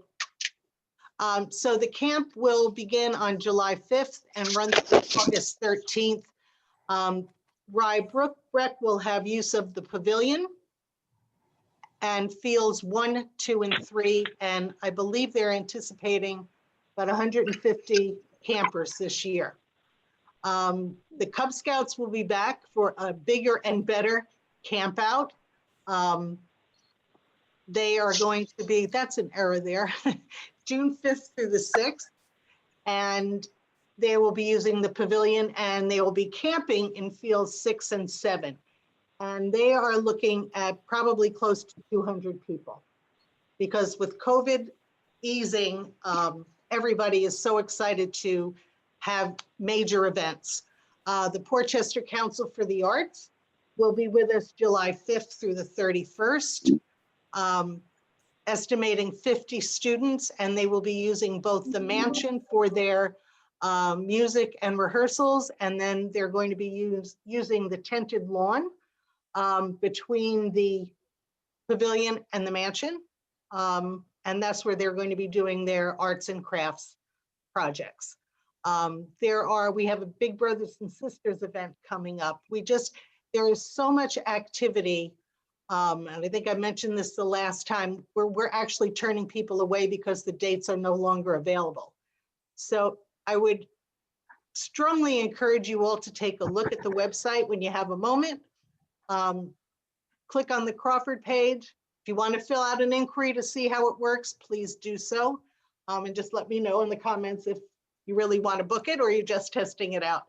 So the camp will begin on July 5th and run through August 13th. Rybrook will have use of the pavilion and fields 1, 2, and 3. And I believe they're anticipating about 150 campers this year. The Cub Scouts will be back for a bigger and better camp out. They are going to be, that's an error there, June 5th through the 6th. And they will be using the pavilion and they will be camping in fields 6 and 7. And they are looking at probably close to 200 people. Because with COVID easing, everybody is so excited to have major events. The Portchester Council for the Arts will be with us July 5th through the 31st, estimating 50 students, and they will be using both the mansion for their music and rehearsals, and then they're going to be using the tented lawn between the pavilion and the mansion. And that's where they're going to be doing their arts and crafts projects. We have a Big Brothers and Sisters event coming up. There is so much activity. And I think I mentioned this the last time, we're actually turning people away because the dates are no longer available. So I would strongly encourage you all to take a look at the website when you have a moment. Click on the Crawford page. If you want to fill out an inquiry to see how it works, please do so. And just let me know in the comments if you really want to book it or you're just testing it out.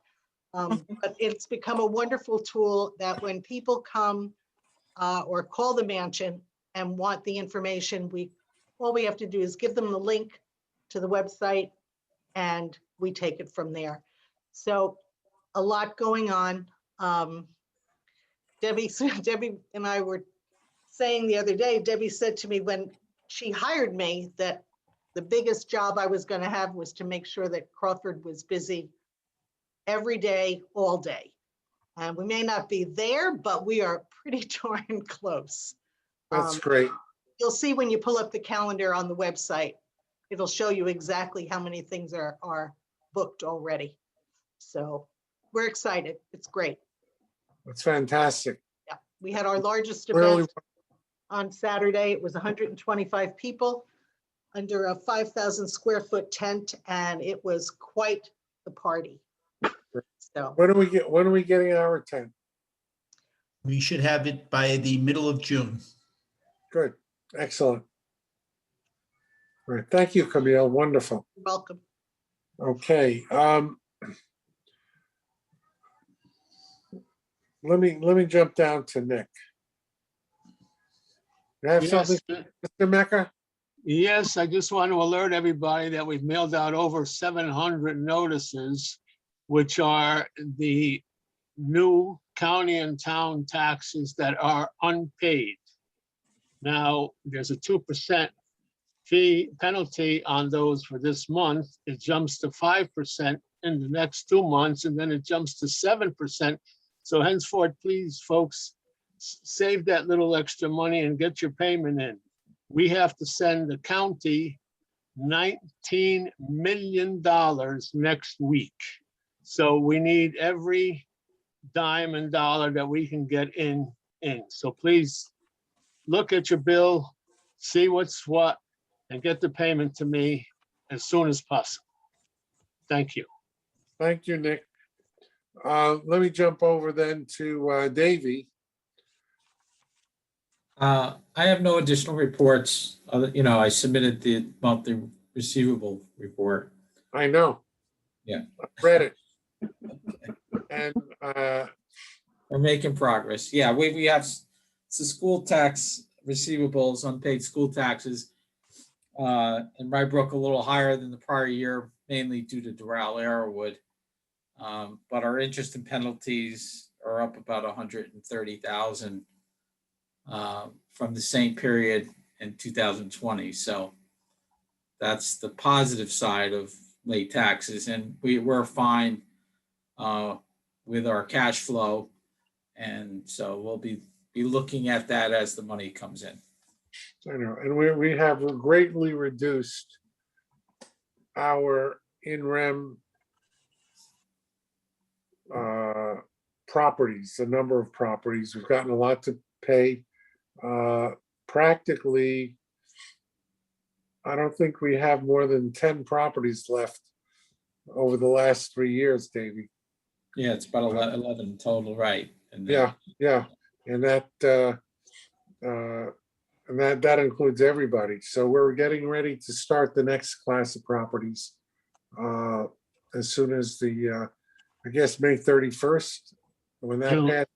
But it's become a wonderful tool that when people come or call the mansion and want the information, all we have to do is give them the link to the website and we take it from there. So a lot going on. Debbie and I were saying the other day, Debbie said to me when she hired me that the biggest job I was going to have was to make sure that Crawford was busy every day, all day. And we may not be there, but we are pretty darn close. That's great. You'll see when you pull up the calendar on the website, it'll show you exactly how many things are booked already. So we're excited. It's great. That's fantastic. Yeah, we had our largest Really, event on Saturday. It was 125 people under a 5,000 square foot tent, and it was quite the party. So when are we getting our tent? We should have it by the middle of June. Good, excellent. All right, thank you, Camille. Wonderful. you're welcome. Okay. Let me jump down to Nick. You have Yes, something, Mr. Mecca? yes, I just want to alert everybody that we've mailed out over 700 notices, which are the new county and town taxes that are unpaid. Now, there's a 2% fee penalty on those for this month. It jumps to 5% in the next 2 months, and then it jumps to 7%. So henceforth, please, folks, save that little extra money and get your payment in. We have to send the county $19 million next week. So we need every dime and dollar that we can get in. So please look at your bill, see what's what, and get the payment to me as soon as possible. Thank you. Thank you, Nick. Let me jump over then to Davey. I have no additional reports. I submitted the monthly receivable report. I know. Yeah. I read it. And we're making progress. Yeah, we have the school tax receivables, unpaid school taxes, in Rybrook a little higher than the prior year, mainly due to Doral Arrowwood. But our interest and penalties are up about 130,000 from the same period in 2020. So that's the positive side of late taxes, and we're fine with our cash flow, and so we'll be looking at that as the money comes in. I know, and we have greatly reduced our in rem properties, the number of properties. We've gotten a lot to pay. Practically, I don't think we have more than 10 properties left over the last 3 years, Davey. Yeah, it's about 11 total, right? And then- Yeah, yeah, and that includes everybody. So we're getting ready to start the next class of properties as soon as I guess May 31st, when that passes.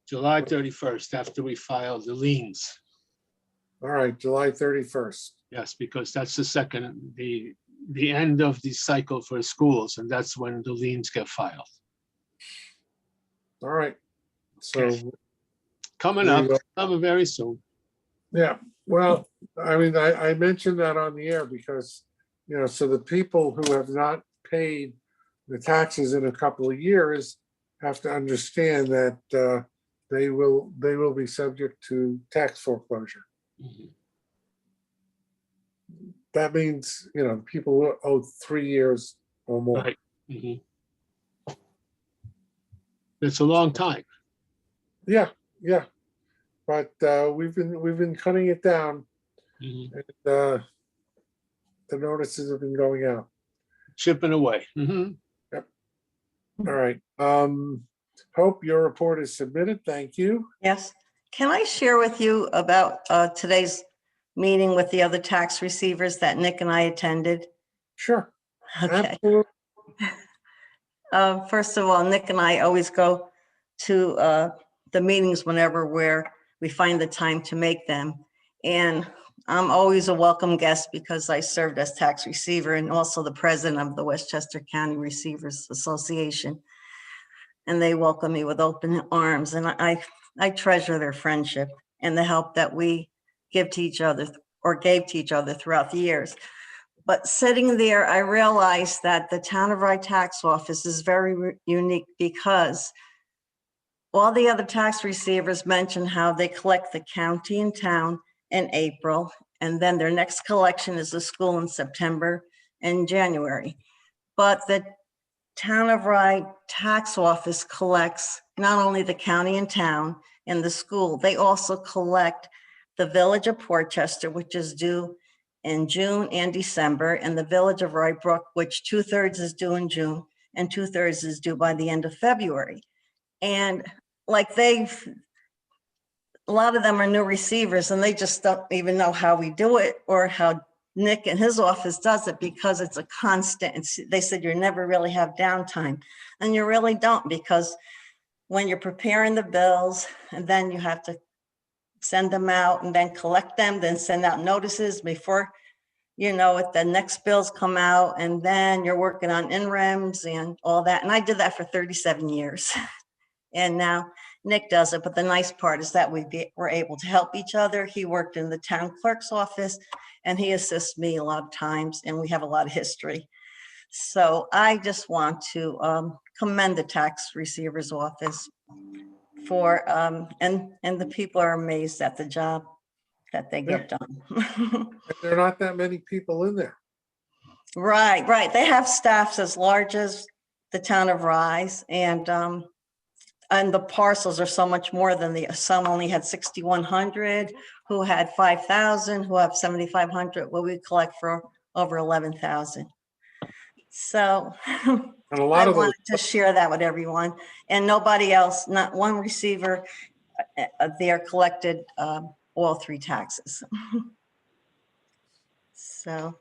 July 31st, after we file the liens. All right, July 31st. Yes, because that's the end of the cycle for schools, and that's when the liens get filed. All right. So coming up very soon. Yeah, well, I mean, I mentioned that on the air because, so the people who have not paid the taxes in a couple of years have to understand that they will be subject to tax foreclosure. Mhm. That means, people will owe 3 years or more. Right. Mhm. It's a long time. Yeah, yeah. But we've been cutting it down, Mhm. and the notices have been going out. Chipping away. Mhm. Yep. All right. Hope your report is submitted. Thank you. Yes. Can I share with you about today's meeting with the other tax receivers that Nick and I attended? Sure. Okay. Absolutely. First of all, Nick and I always go to the meetings whenever we find the time to make them. And I'm always a welcome guest because I served as tax receiver and also the president of the Westchester County Receivers Association. And they welcome me with open arms. And I treasure their friendship and the help that we give to each other or gave to each other throughout the years. But sitting there, I realized that the Town of Rye Tax Office is very unique because all the other tax receivers mention how they collect the county and town in April, and then their next collection is the school in September and January. But the Town of Rye Tax Office collects not only the county and town and the school, they also collect the Village of Portchester, which is due in June and December, and the Village of Rybrook, which 2/3 is due in June and 2/3 is due by the end of February. And like a lot of them are new receivers and they just don't even know how we do it or how Nick and his office does it because it's a constant. They said you never really have downtime, and you really don't, because when you're preparing the bills and then you have to send them out and then collect them, then send out notices before the next bills come out, and then you're working on in-rems and all that. And I did that for 37 years. And now Nick does it. But the nice part is that we're able to help each other. He worked in the town clerk's office and he assists me a lot of times, and we have a lot of history. So I just want to commend the tax receiver's office for, and the people are amazed at the job that they get done. And there are not that many people in there. Right. They have staffs as large as the Town of Rye, and the parcels are so much more than some only had 6,100, who had 5,000, who have 7,500. Well, we collect for over 11,000. So And a I lot of those, wanted to share that with everyone, and nobody else, not one receiver there collected all 3 taxes. So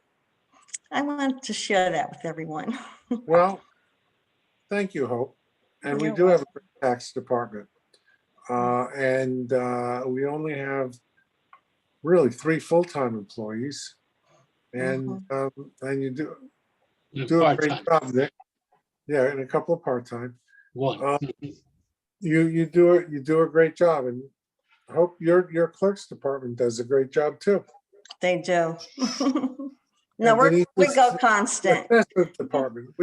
I wanted to share that with everyone. well, thank you, Hope. And we You're do have a great tax department. And we only have really 3 full-time employees. And and you do a great job, Nick. Yeah, and a couple of part-time. One. You do a great job, and I hope your clerk's department does a great job too. They do. No, we go constant. Assessment department.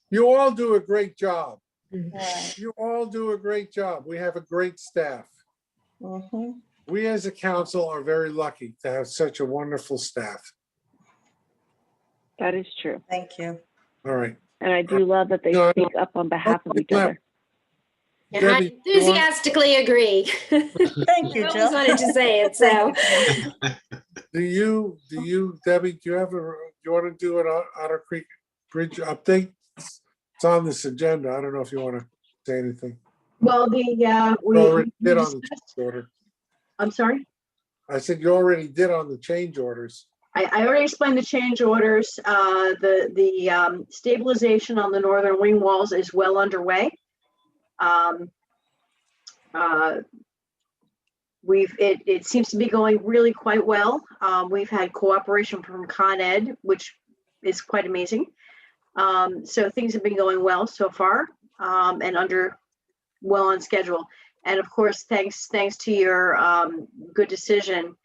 You all do a great job. Right. You all do a great job. We have a great staff. We as a council are very lucky to have such a wonderful staff. That is true. Thank you. All right. And I do love that they No, speak up on behalf of each other. I Debbie, you want- enthusiastically agree. Thank you, I Jill. always wanted to say it, so. Do you, Debbie, do you want to do an Otter Creek Bridge update? It's on this agenda. I don't know if you want to say anything. Well, You already did on the change order. I'm sorry? I said you already did on the change orders. I already explained the change orders. The stabilization on the northern wing walls is well underway. It seems to be going really quite well. We've had cooperation from Con Ed, which is quite amazing. So things have been going well so far, and well on schedule. And of course, thanks to your good decision,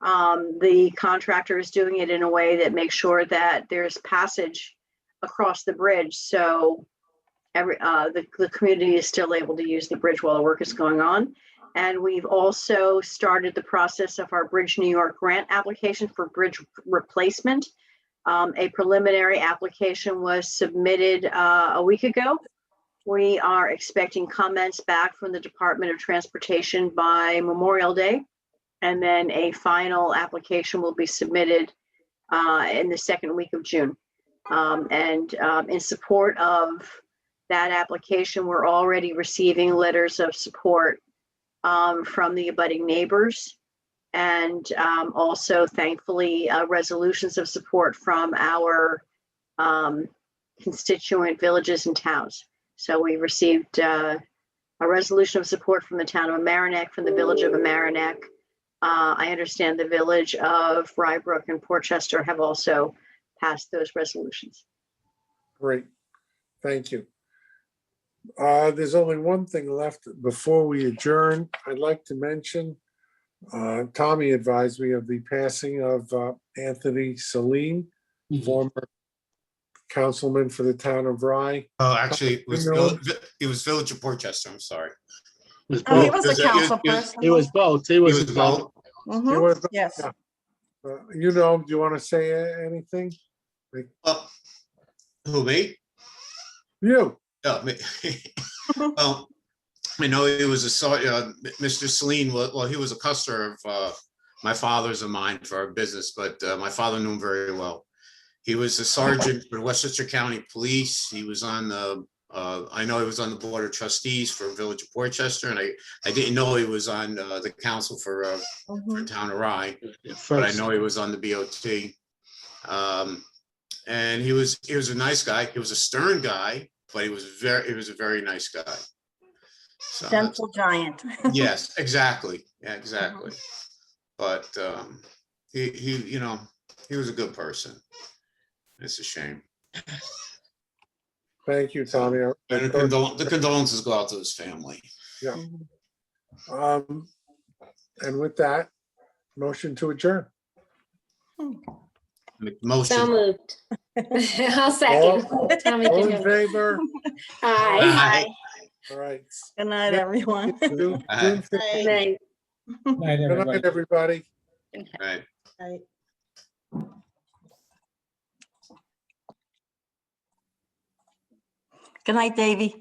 the contractor is doing it in a way that makes sure that there's passage across the bridge. So the community is still able to use the bridge while the work is going on. And we've also started the process of our Bridge New York grant application for bridge replacement. A preliminary application was submitted a week ago. We are expecting comments back from the Department of Transportation by Memorial Day. And then a final application will be submitted in the second week of June. In support of that application, we're already receiving letters of support from the abutting neighbors, and also thankfully resolutions of support from our constituent villages and towns. So we received a resolution of support from the town of Mamaroneck, from the village of Mamaroneck. I understand the village of Rybrook and Portchester have also passed those resolutions. Great. Thank you. There's only one thing left before we adjourn. I'd like to mention, Tommy advised me of the passing of Anthony Celine, former councilman for the town of Rye. Oh, actually, it was Village of Portchester. I'm sorry. It was He was a council person. He was both. He was both. Mhm, yes. You know, do you want to say anything? Who, me? You. Oh, me. Well, I know he was Mr. Celine, well, he was a customer of my father's and mine for our business, but my father knew him very well. He was a sergeant for Westchester County Police. He was on the, I know he was on the Board of Trustees for Village of Portchester, and I didn't know he was on the council for Town of Rye, but I know he was on the BOT. And he was a nice guy. He was a stern guy, but he was a very nice guy. So Gentle giant. yes, exactly. Yeah, exactly. But he was a good person. It's a shame. Thank you, Tommy. And the condolences go out to his family. Yeah. And with that, motion to adjourn. Motion. So moved. I'll second. Tommy All can in do it. favor? Aye. All right. Good night, everyone. June Aye. 15th. Good night. Night, Good everybody. night, everybody. Right. Right. Good night, Davy.